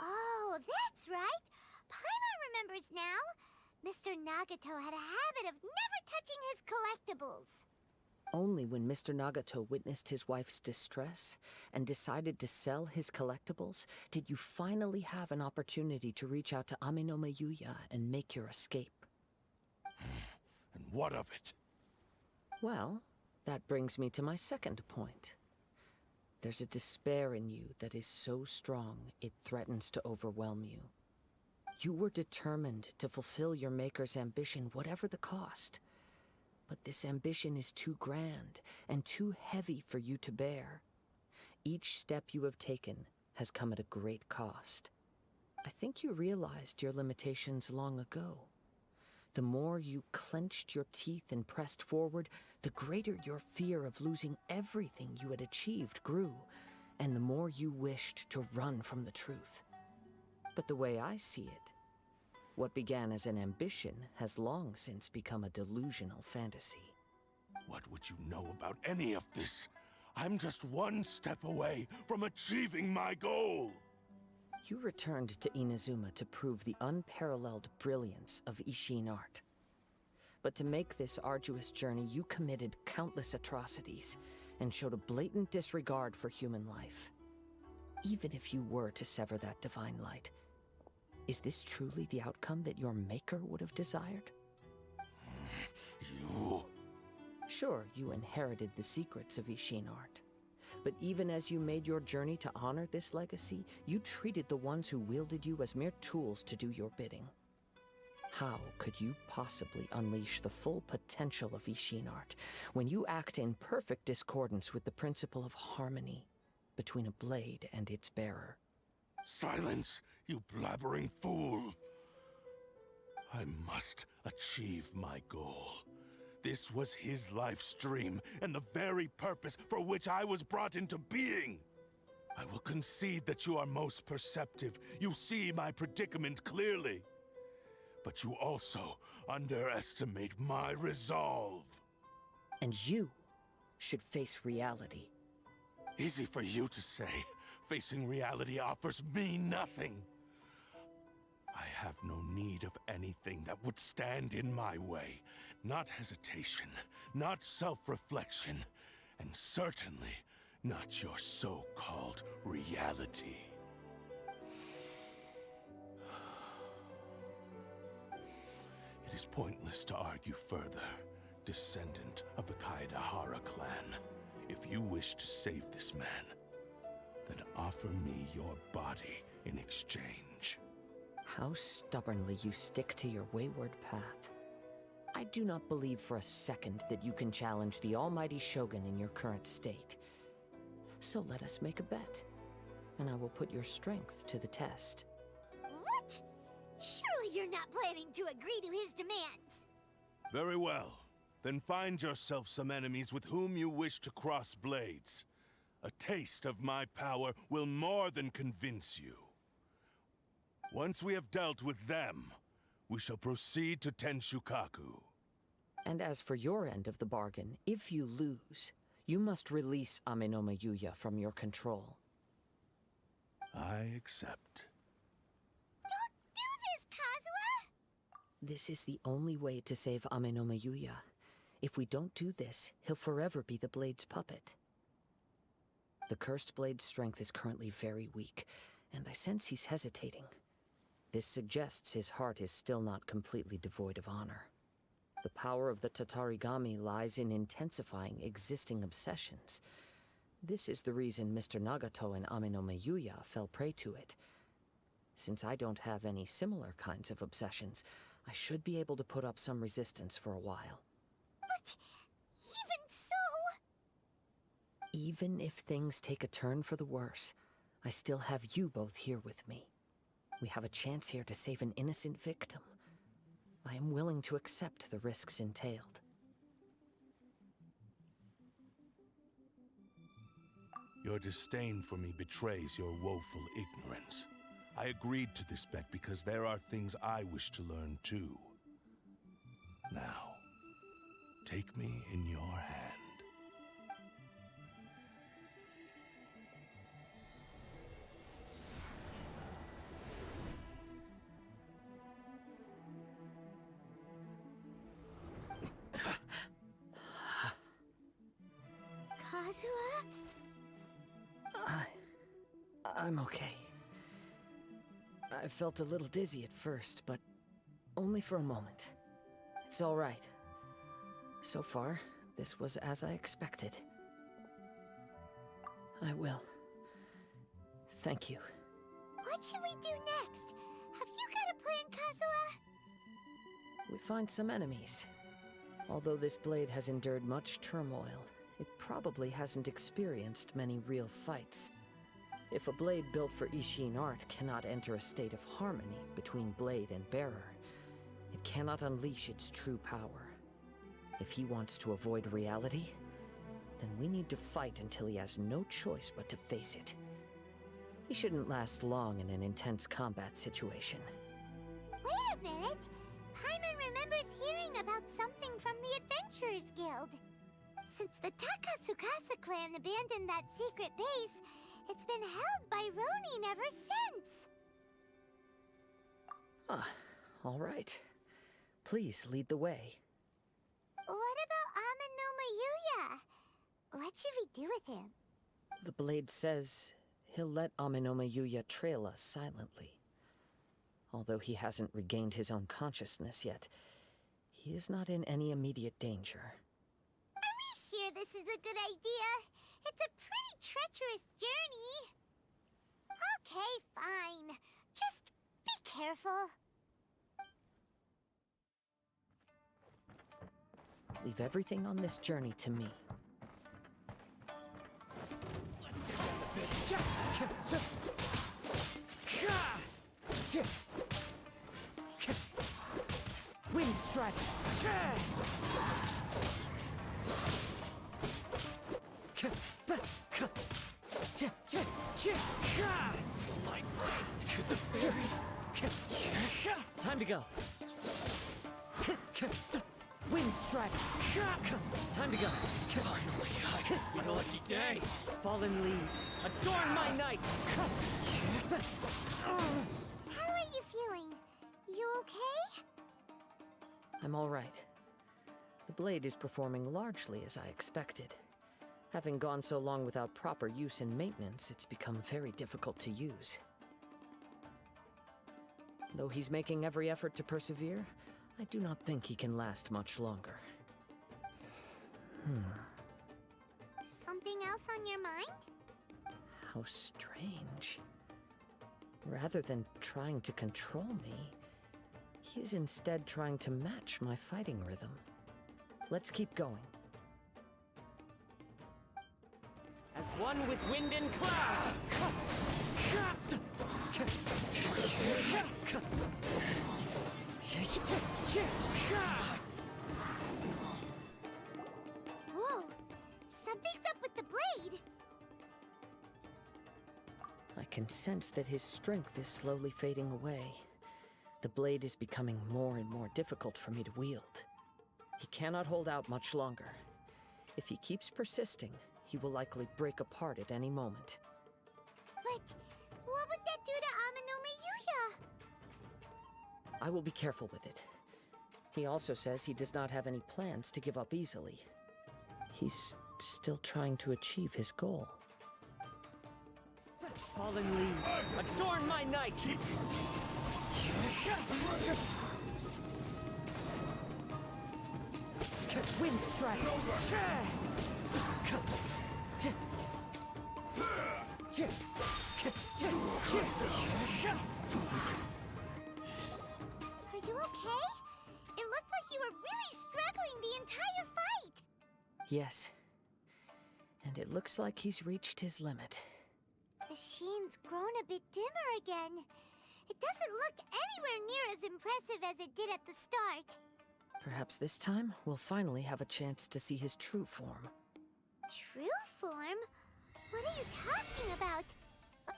Oh, that's right. Paimon remembers now. Mr. Nagato had a habit of never touching his collectibles. Only when Mr. Nagato witnessed his wife's distress and decided to sell his collectibles did you finally have an opportunity to reach out to Aminome Yuya and make your escape. And what of it? Well, that brings me to my second point. There's a despair in you that is so strong it threatens to overwhelm you. You were determined to fulfill your maker's ambition, whatever the cost. But this ambition is too grand and too heavy for you to bear. Each step you have taken has come at a great cost. I think you realized your limitations long ago. The more you clenched your teeth and pressed forward, the greater your fear of losing everything you had achieved grew, and the more you wished to run from the truth. But the way I see it, what began as an ambition has long since become a delusional fantasy. What would you know about any of this? I'm just one step away from achieving my goal. You returned to Inazuma to prove the unparalleled brilliance of Ishin art. But to make this arduous journey, you committed countless atrocities and showed a blatant disregard for human life. Even if you were to sever that divine light, is this truly the outcome that your maker would have desired? You... Sure, you inherited the secrets of Ishin art. But even as you made your journey to honor this legacy, you treated the ones who wielded you as mere tools to do your bidding. How could you possibly unleash the full potential of Ishin art when you act in perfect discordance with the principle of harmony between a blade and its bearer? Silence, you blabbering fool! I must achieve my goal. This was his life's dream, and the very purpose for which I was brought into being. I will concede that you are most perceptive. You see my predicament clearly. But you also underestimate my resolve. And you should face reality. Easy for you to say. Facing reality offers me nothing. I have no need of anything that would stand in my way. Not hesitation, not self-reflection, and certainly not your so-called reality. It is pointless to argue further, descendant of the Kaedehara clan. If you wish to save this man, then offer me your body in exchange. How stubbornly you stick to your wayward path. I do not believe for a second that you can challenge the almighty Shogun in your current state. So let us make a bet, and I will put your strength to the test. What? Surely you're not planning to agree to his demands. Very well. Then find yourself some enemies with whom you wish to cross blades. A taste of my power will more than convince you. Once we have dealt with them, we shall proceed to Tenshukaku. And as for your end of the bargain, if you lose, you must release Aminome Yuya from your control. I accept. Don't do this, Kazuha! This is the only way to save Ame no Mayuya. If we don't do this, he'll forever be the Blade's puppet. The Cursed Blade's strength is currently very weak, and I sense he's hesitating. This suggests his heart is still not completely devoid of honor. The power of the Tatarigami lies in intensifying existing obsessions. This is the reason Mr. Nagato and Ame no Mayuya fell prey to it. Since I don't have any similar kinds of obsessions, I should be able to put up some resistance for a while. But even so... Even if things take a turn for the worse, I still have you both here with me. We have a chance here to save an innocent victim. I am willing to accept the risks entailed. Your disdain for me betrays your woeful ignorance. I agreed to this bet because there are things I wish to learn too. Now, take me in your hand. Kazuha? I'm okay. I felt a little dizzy at first, but only for a moment. It's all right. So far, this was as I expected. I will. Thank you. What should we do next? Have you got a plan, Kazuha? We find some enemies. Although this blade has endured much turmoil, it probably hasn't experienced many real fights. If a blade built for Ishin art cannot enter a state of harmony between blade and bearer, it cannot unleash its true power. If he wants to avoid reality, then we need to fight until he has no choice but to face it. He shouldn't last long in an intense combat situation. Wait a minute! Paimon remembers hearing about something from the Adventurers Guild. Since the Takasukasa clan abandoned that secret base, it's been held by Ronin ever since. Ah, all right. Please lead the way. What about Ame no Mayuya? What should we do with him? The blade says he'll let Ame no Mayuya trail us silently. Although he hasn't regained his own consciousness yet, he is not in any immediate danger. Are we sure this is a good idea? It's a pretty treacherous journey. Okay, fine. Just be careful. Leave everything on this journey to me. Wind strike! Time to go. Wind strike. Time to go. Finally, it's my lucky day. Fallen leaves, adorn my night. How are you feeling? You okay? I'm all right. The blade is performing largely as I expected. Having gone so long without proper use and maintenance, it's become very difficult to use. Though he's making every effort to persevere, I do not think he can last much longer. Something else on your mind? How strange. Rather than trying to control me, he is instead trying to match my fighting rhythm. Let's keep going. As one with wind and cloud! Whoa! Something's up with the blade! I can sense that his strength is slowly fading away. The blade is becoming more and more difficult for me to wield. He cannot hold out much longer. If he keeps persisting, he will likely break apart at any moment. But what would that do to Ame no Mayuya? I will be careful with it. He also says he does not have any plans to give up easily. He's still trying to achieve his goal. Fallen leaves, adorn my night! Wind strike! Are you okay? It looked like you were really struggling the entire fight. Yes. And it looks like he's reached his limit. The sheen's grown a bit dimmer again. It doesn't look anywhere near as impressive as it did at the start. Perhaps this time we'll finally have a chance to see his true form. True form? What are you talking about?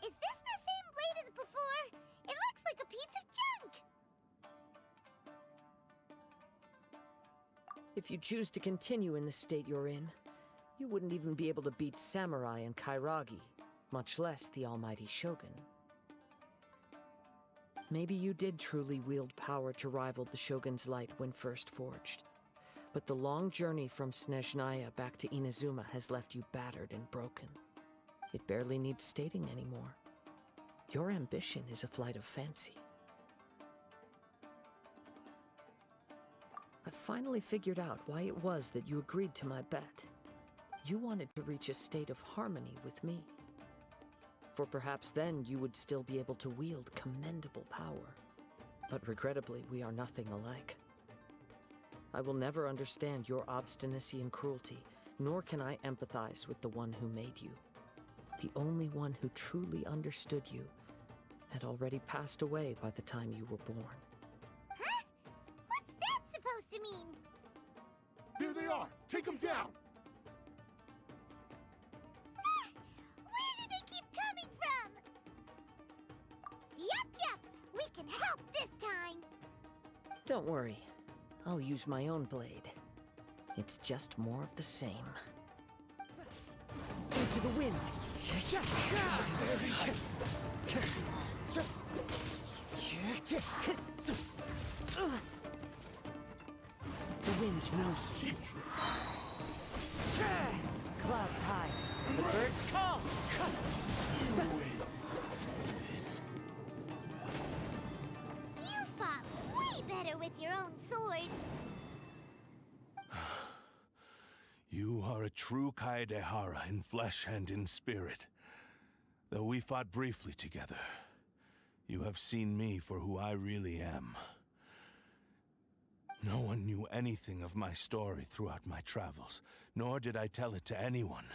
Is this the same blade as before? It looks like a piece of junk! If you choose to continue in the state you're in, you wouldn't even be able to beat Samurai and Kairagi, much less the almighty Shogun. Maybe you did truly wield power to rival the Shogun's light when first forged. But the long journey from Snezhnaya back to Inazuma has left you battered and broken. It barely needs stating anymore. Your ambition is a flight of fancy. I finally figured out why it was that you agreed to my bet. You wanted to reach a state of harmony with me. For perhaps then you would still be able to wield commendable power. But regrettably, we are nothing alike. I will never understand your obstinacy and cruelty, nor can I empathize with the one who made you. The only one who truly understood you had already passed away by the time you were born. Huh? What's that supposed to mean? There they are! Take them down! Where do they keep coming from? Yup, we can help this time. Don't worry. I'll use my own blade. It's just more of the same. Into the wind! The wind knows me. Clouds high. The birds call. You fought way better with your own sword. You are a true Kaedehara in flesh and in spirit. Though we fought briefly together, you have seen me for who I really am. No one knew anything of my story throughout my travels, nor did I tell it to anyone.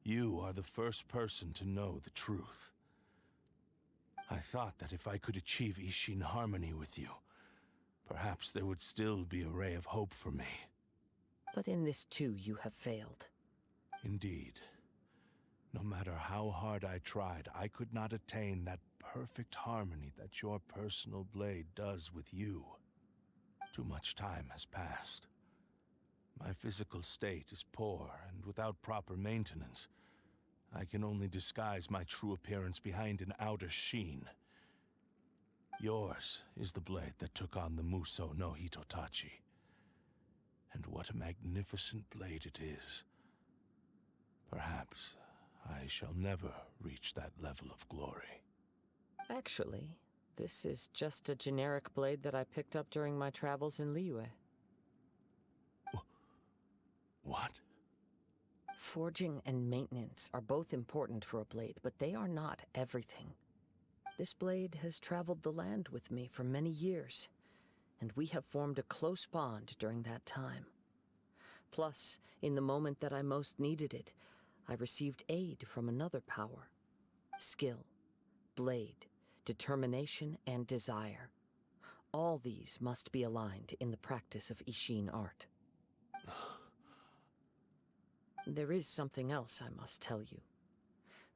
You are the first person to know the truth. I thought that if I could achieve Ishin harmony with you, perhaps there would still be a ray of hope for me. But in this too, you have failed. Indeed. No matter how hard I tried, I could not attain that perfect harmony that your personal blade does with you. Too much time has passed. My physical state is poor, and without proper maintenance, I can only disguise my true appearance behind an outer sheen. Yours is the blade that took on the Muso no Hitotachi. And what a magnificent blade it is. Perhaps I shall never reach that level of glory. Actually, this is just a generic blade that I picked up during my travels in Liyue. What? Forging and maintenance are both important for a blade, but they are not everything. This blade has traveled the land with me for many years, and we have formed a close bond during that time. Plus, in the moment that I most needed it, I received aid from another power. Skill, blade, determination, and desire. All these must be aligned in the practice of Ishin art. There is something else I must tell you.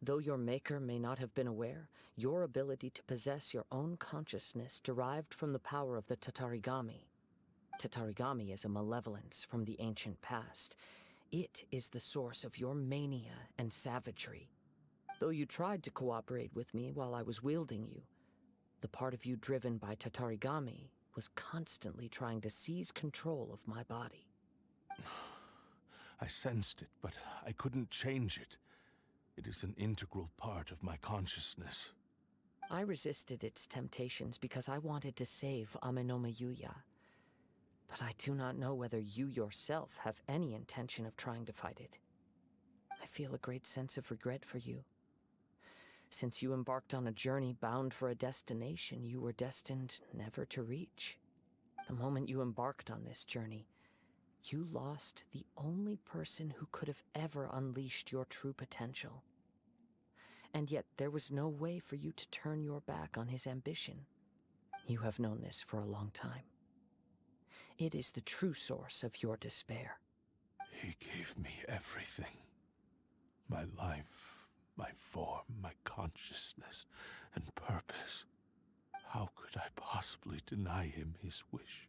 Though your maker may not have been aware, your ability to possess your own consciousness derived from the power of the Tatarigami. Tatarigami is a malevolence from the ancient past. It is the source of your mania and savagery. Though you tried to cooperate with me while I was wielding you, the part of you driven by Tatarigami was constantly trying to seize control of my body. I sensed it, but I couldn't change it. It is an integral part of my consciousness. I resisted its temptations because I wanted to save Amenoma Yuya. But I do not know whether you yourself have any intention of trying to fight it. I feel a great sense of regret for you. Since you embarked on a journey bound for a destination you were destined never to reach. The moment you embarked on this journey, you lost the only person who could have ever unleashed your true potential. And yet there was no way for you to turn your back on his ambition. You have known this for a long time. It is the true source of your despair. He gave me everything. My life, my form, my consciousness, and purpose. How could I possibly deny him his wish?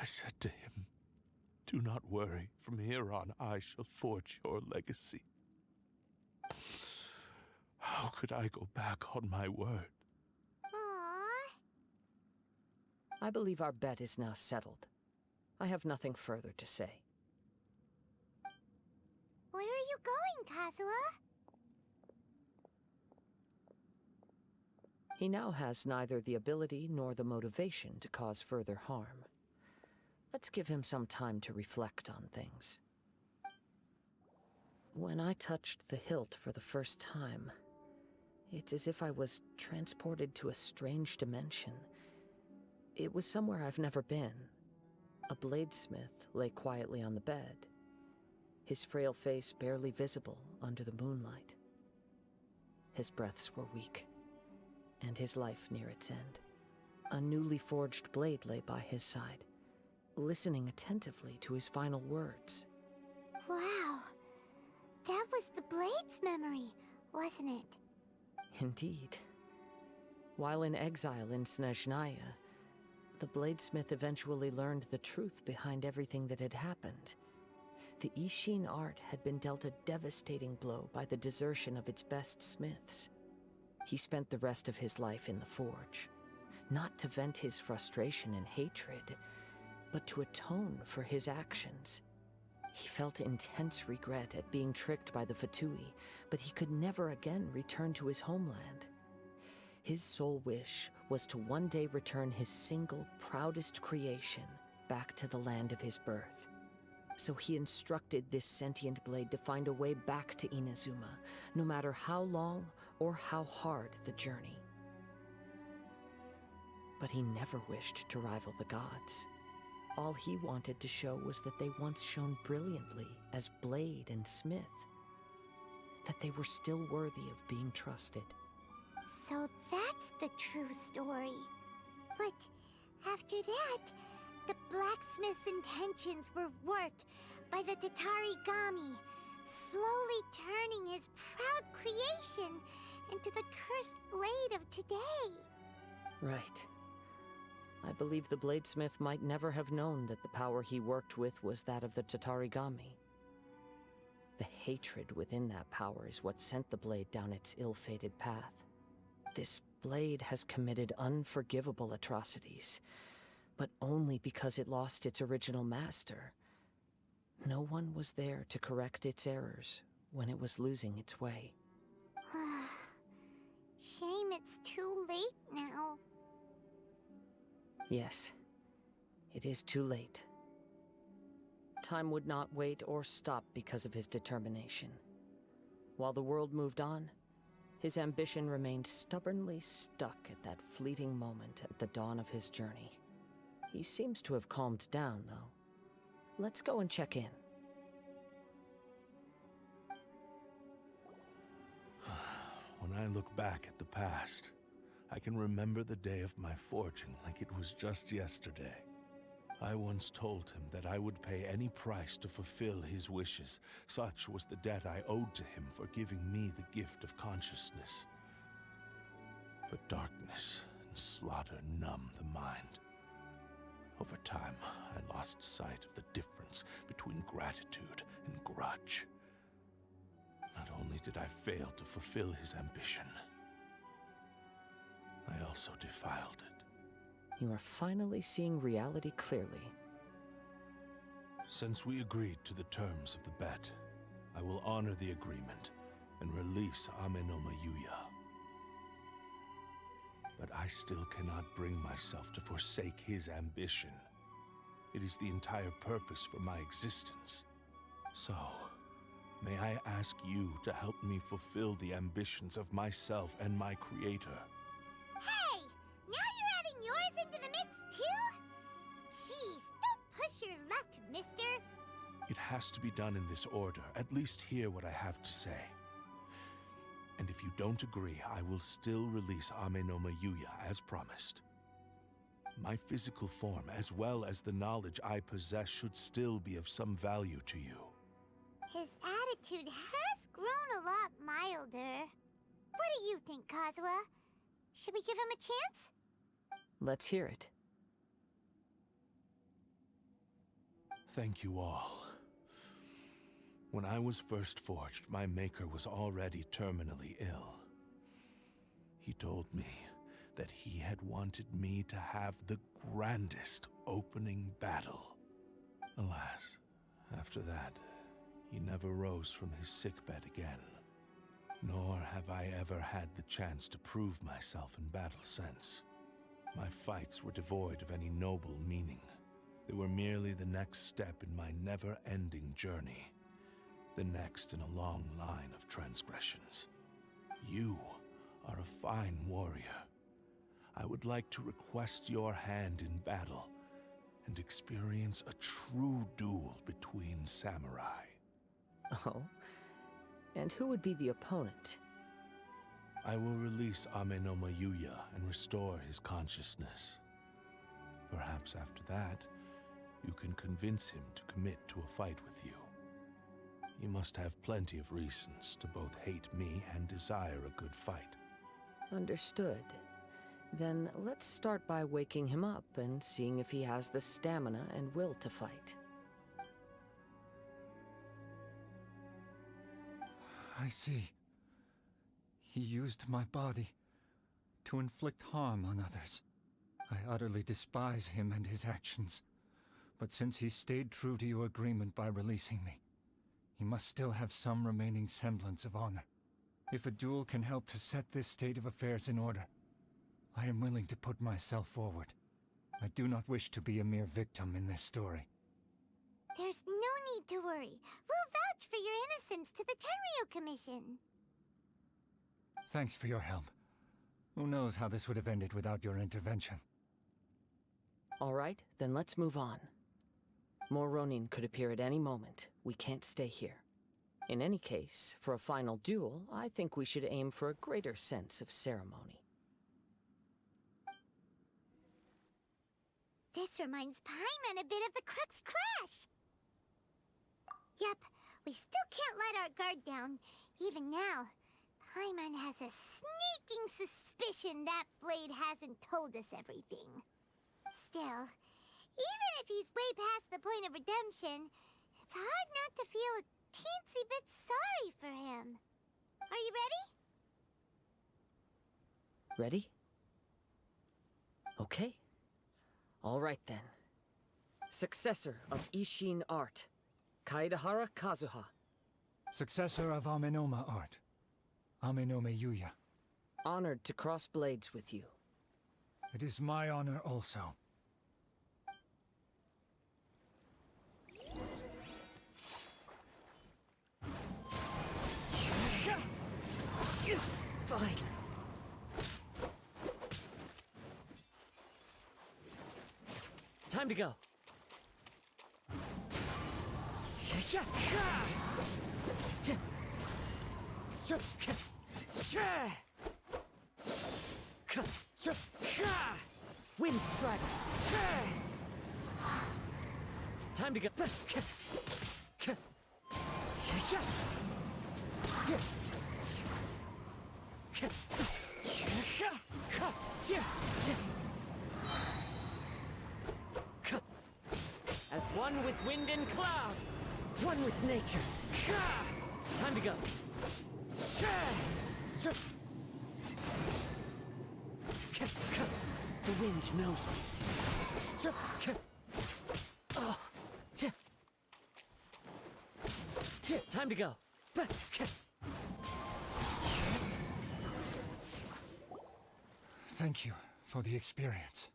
I said to him, "Do not worry. From here on, I shall forge your legacy." How could I go back on my word? Aww. I believe our bet is now settled. I have nothing further to say. Where are you going, Kazuha? He now has neither the ability nor the motivation to cause further harm. Let's give him some time to reflect on things. When I touched the hilt for the first time, it's as if I was transported to a strange dimension. It was somewhere I've never been. A bladesmith lay quietly on the bed, his frail face barely visible under the moonlight. His breaths were weak, and his life near its end. A newly forged blade lay by his side, listening attentively to his final words. Wow. That was the Blade's memory, wasn't it? Indeed. While in exile in Snezhnaya, the bladesmith eventually learned the truth behind everything that had happened. The Ishin art had been dealt a devastating blow by the desertion of its best smiths. He spent the rest of his life in the forge, not to vent his frustration and hatred, but to atone for his actions. He felt intense regret at being tricked by the Fatui, but he could never again return to his homeland. His sole wish was to one day return his single, proudest creation back to the land of his birth. So he instructed this sentient blade to find a way back to Inazuma, no matter how long or how hard the journey. But he never wished to rival the gods. All he wanted to show was that they once shone brilliantly as blade and smith, that they were still worthy of being trusted. So that's the true story. But after that, the blacksmith's intentions were worked by the Tatarigami, slowly turning his proud creation into the cursed blade of today. Right. I believe the bladesmith might never have known that the power he worked with was that of the Tatarigami. The hatred within that power is what sent the blade down its ill-fated path. This blade has committed unforgivable atrocities, but only because it lost its original master. No one was there to correct its errors when it was losing its way. Shame it's too late now. Yes, it is too late. Time would not wait or stop because of his determination. While the world moved on, his ambition remained stubbornly stuck at that fleeting moment at the dawn of his journey. He seems to have calmed down, though. Let's go and check in. When I look back at the past, I can remember the day of my forging like it was just yesterday. I once told him that I would pay any price to fulfill his wishes. Such was the debt I owed to him for giving me the gift of consciousness. But darkness and slaughter numb the mind. Over time, I lost sight of the difference between gratitude and grudge. Not only did I fail to fulfill his ambition, I also defiled it. You are finally seeing reality clearly. Since we agreed to the terms of the bet, I will honor the agreement and release Amenoma Yuya. But I still cannot bring myself to forsake his ambition. It is the entire purpose for my existence. So, may I ask you to help me fulfill the ambitions of myself and my creator? Hey! Now you're adding yours into the mix, too? Jeez, don't push your luck, mister. It has to be done in this order. At least hear what I have to say. And if you don't agree, I will still release Amenoma Yuya as promised. My physical form, as well as the knowledge I possess, should still be of some value to you. His attitude has grown a lot milder. What do you think, Kazuha? Should we give him a chance? Let's hear it. Thank you all. When I was first forged, my maker was already terminally ill. He told me that he had wanted me to have the grandest opening battle. Alas, after that, he never rose from his sickbed again. Nor have I ever had the chance to prove myself in battle since. My fights were devoid of any noble meaning. They were merely the next step in my never-ending journey. The next in a long line of transgressions. You are a fine warrior. I would like to request your hand in battle and experience a true duel between samurai. Oh? And who would be the opponent? I will release Amenoma Yuya and restore his consciousness. Perhaps after that, you can convince him to commit to a fight with you. He must have plenty of reasons to both hate me and desire a good fight. Understood. Then let's start by waking him up and seeing if he has the stamina and will to fight. I see. He used my body to inflict harm on others. I utterly despise him and his actions. But since he stayed true to your agreement by releasing me, he must still have some remaining semblance of honor. If a duel can help to set this state of affairs in order, I am willing to put myself forward. I do not wish to be a mere victim in this story. There's no need to worry. We'll vouch for your innocence to the Tenryo Commission. Thanks for your help. Who knows how this would have ended without your intervention. All right, then let's move on. More Ronin could appear at any moment. We can't stay here. In any case, for a final duel, I think we should aim for a greater sense of ceremony. This reminds Paimon a bit of the Crux Clash. Yep, we still can't let our guard down. Even now, Paimon has a sneaking suspicion that Blade hasn't told us everything. Still, even if he's way past the point of redemption, it's hard not to feel a teensy bit sorry for him. Are you ready? Ready? Okay. All right then. Successor of Ishin art, Kaedehara Kazuha. Successor of Amenoma art, Amenoma Yuya. Honored to cross blades with you. It is my honor also. It's fine. Time to go. Wind strike. Time to go. As one with wind and cloud, one with nature. Time to go. The wind knows me. Time to go. Thank you for the experience.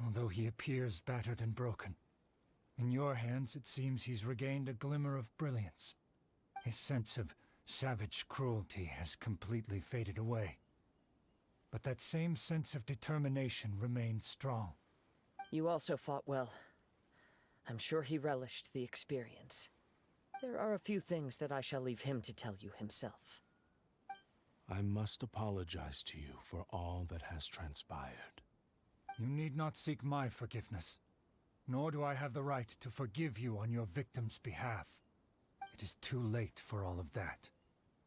Although he appears battered and broken, in your hands it seems he's regained a glimmer of brilliance. His sense of savage cruelty has completely faded away. But that same sense of determination remains strong. You also fought well. I'm sure he relished the experience. There are a few things that I shall leave him to tell you himself. I must apologize to you for all that has transpired. You need not seek my forgiveness, nor do I have the right to forgive you on your victim's behalf. It is too late for all of that.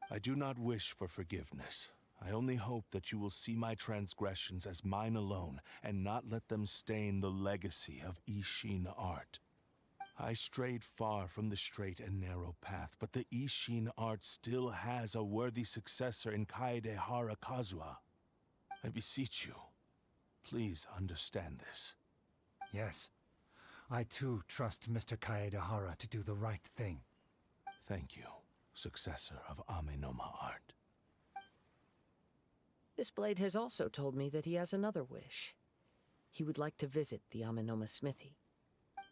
I do not wish for forgiveness. I only hope that you will see my transgressions as mine alone and not let them stain the legacy of Ishin art. I strayed far from the straight and narrow path, but the Ishin art still has a worthy successor in Kaedehara Kazuha. I beseech you, please understand this. Yes, I too trust Mr. Kaedehara to do the right thing. Thank you, successor of Amenoma art. This blade has also told me that he has another wish. He would like to visit the Amenoma smithy.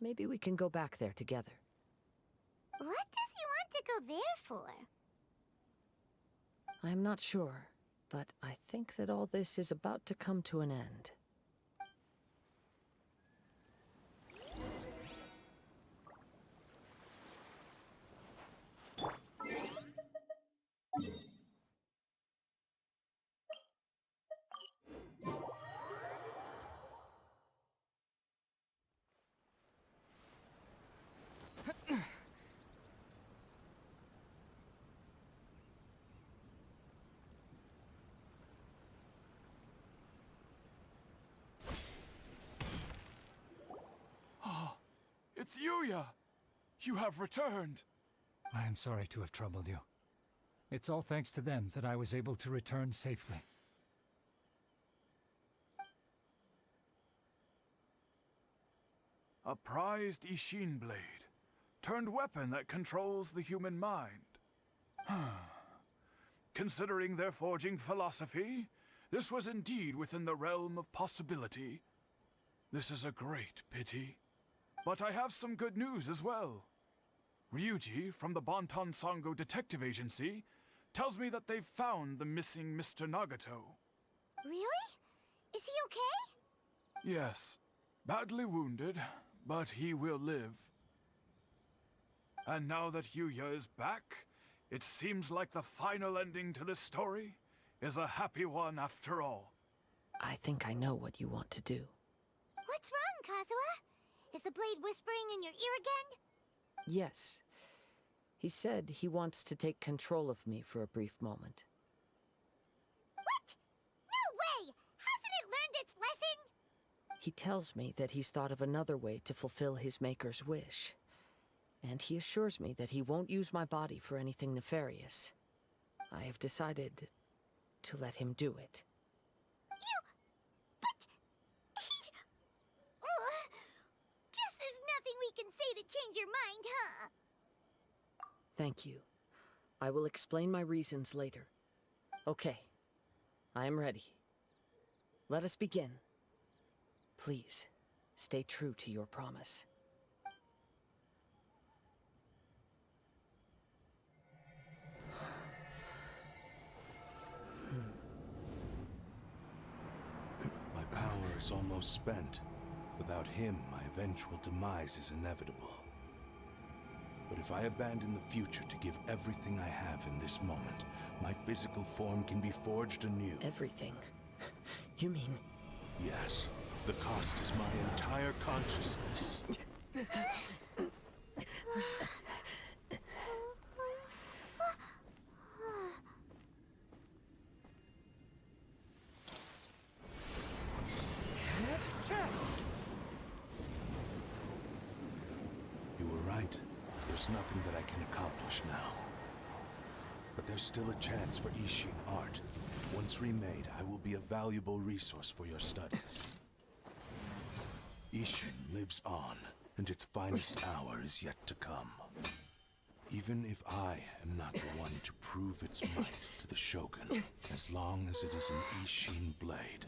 Maybe we can go back there together. What does he want to go there for? I'm not sure, but I think that all this is about to come to an end. It's Yuya! You have returned! I am sorry to have troubled you. It's all thanks to them that I was able to return safely. A prized Ishin blade, turned weapon that controls the human mind. Considering their forging philosophy, this was indeed within the realm of possibility. This is a great pity. But I have some good news as well. Ryuji, from the Bonton Sango Detective Agency, tells me that they've found the missing Mr. Nagato. Really? Is he okay? Yes, badly wounded, but he will live. And now that Yuya is back, it seems like the final ending to this story is a happy one after all. I think I know what you want to do. What's wrong, Kazuha? Is the blade whispering in your ear again? Yes. He said he wants to take control of me for a brief moment. What? No way! Hasn't it learned its lesson? He tells me that he's thought of another way to fulfill his maker's wish. And he assures me that he won't use my body for anything nefarious. I have decided to let him do it. Guess there's nothing we can say to change your mind, huh? Thank you. I will explain my reasons later. Okay. I am ready. Let us begin. Please, stay true to your promise. My power is almost spent. Without him, my eventual demise is inevitable. But if I abandon the future to give everything I have in this moment, my physical form can be forged anew. Everything? You mean... Yes. The cost is my entire consciousness. You were right. There's nothing that I can accomplish now. But there's still a chance for Ishin art. Once remade, I will be a valuable resource for your studies. Ishin lives on, and its finest hour is yet to come. Even if I am not the one to prove its might to the Shogun, as long as it is an Ishin blade,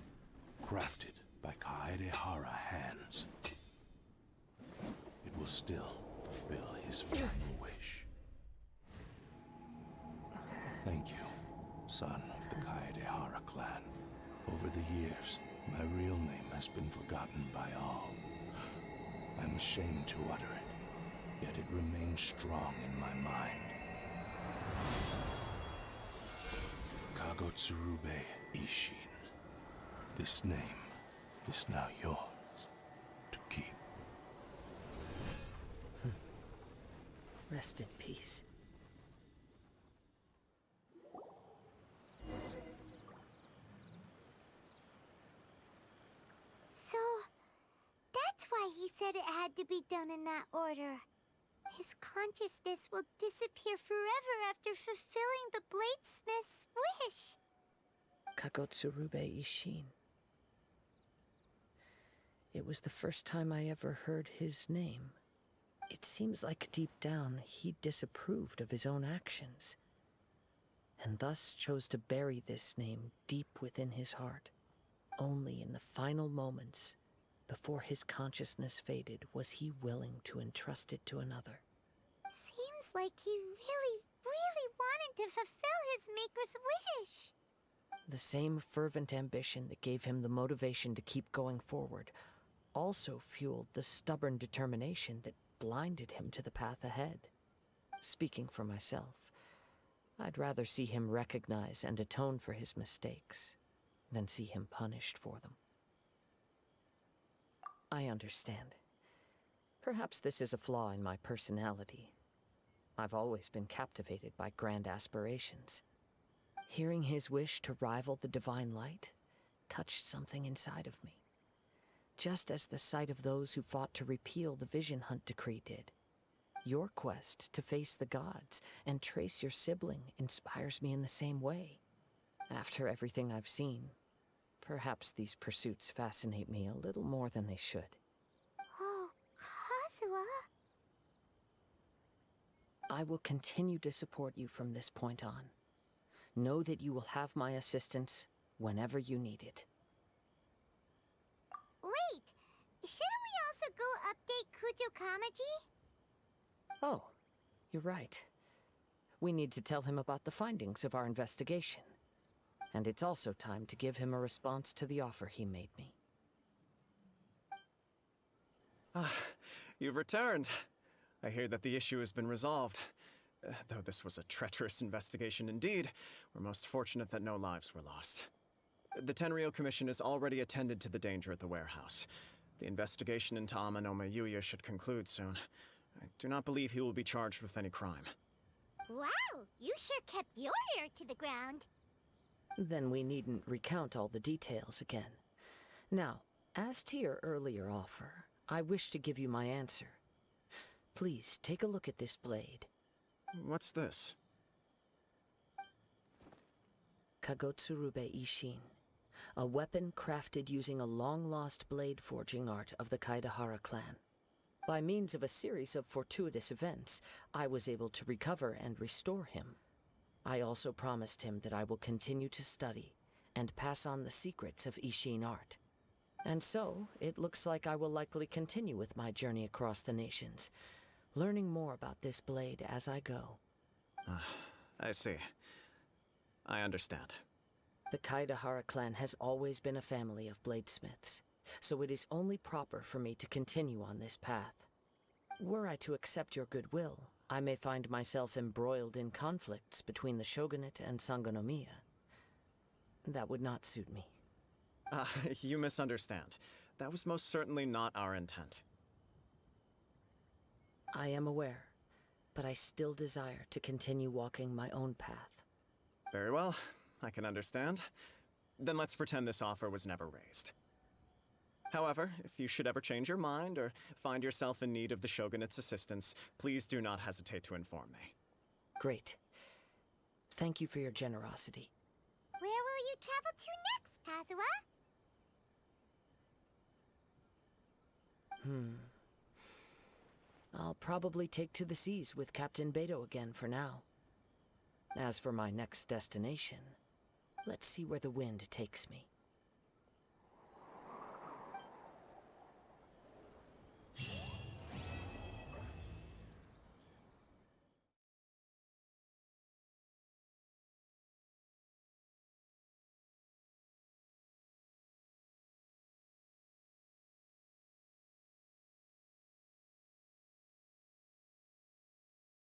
crafted by Kaedehara hands, it will still fulfill his final wish. Thank you, son of the Kaedehara clan. Over the years, my real name has been forgotten by all. I'm ashamed to utter it, yet it remains strong in my mind. Kagotsurube Ishin. This name is now yours to keep. Rest in peace. So, that's why he said it had to be done in that order. His consciousness will disappear forever after fulfilling the bladesmith's wish. Kagotsurube Ishin. It was the first time I ever heard his name. It seems like deep down he disapproved of his own actions, and thus chose to bury this name deep within his heart. Only in the final moments, before his consciousness faded, was he willing to entrust it to another. Seems like he really wanted to fulfill his maker's wish. The same fervent ambition that gave him the motivation to keep going forward also fueled the stubborn determination that blinded him to the path ahead. Speaking for myself, I'd rather see him recognize and atone for his mistakes than see him punished for them. I understand. Perhaps this is a flaw in my personality. I've always been captivated by grand aspirations. Hearing his wish to rival the divine light touched something inside of me, just as the sight of those who fought to repeal the Vision Hunt decree did. Your quest to face the gods and trace your sibling inspires me in the same way. After everything I've seen, perhaps these pursuits fascinate me a little more than they should. Oh, Kazuha. I will continue to support you from this point on. Know that you will have my assistance whenever you need it. Wait, shouldn't we also go update Kujo Kamaji? Oh, you're right. We need to tell him about the findings of our investigation. And it's also time to give him a response to the offer he made me. Ah, you've returned. I hear that the issue has been resolved. Though this was a treacherous investigation indeed, we're most fortunate that no lives were lost. The Tenryou Commission has already attended to the danger at the warehouse. The investigation into Amanome Yuya should conclude soon. I do not believe he will be charged with any crime. Wow, you sure kept your ear to the ground. Then we needn't recount all the details again. Now, as to your earlier offer, I wish to give you my answer. Please take a look at this blade. What's this? Kagotsurube Ishin, a weapon crafted using a long-lost blade forging art of the Kaedehara clan. By means of a series of fortuitous events, I was able to recover and restore him. I also promised him that I will continue to study and pass on the secrets of Ishin art. And so, it looks like I will likely continue with my journey across the nations, learning more about this blade as I go. I see. I understand. The Kaedehara clan has always been a family of bladesmiths, so it is only proper for me to continue on this path. Were I to accept your goodwill, I may find myself embroiled in conflicts between the shogunate and Sangonomiya. That would not suit me. You misunderstand. That was most certainly not our intent. I am aware, but I still desire to continue walking my own path. Very well, I can understand. Then let's pretend this offer was never raised. However, if you should ever change your mind or find yourself in need of the Shogunate's assistance, please do not hesitate to inform me. Great. Thank you for your generosity. Where will you travel to next, Kazuha? I'll probably take to the seas with Captain Beto again for now. As for my next destination, let's see where the wind takes me.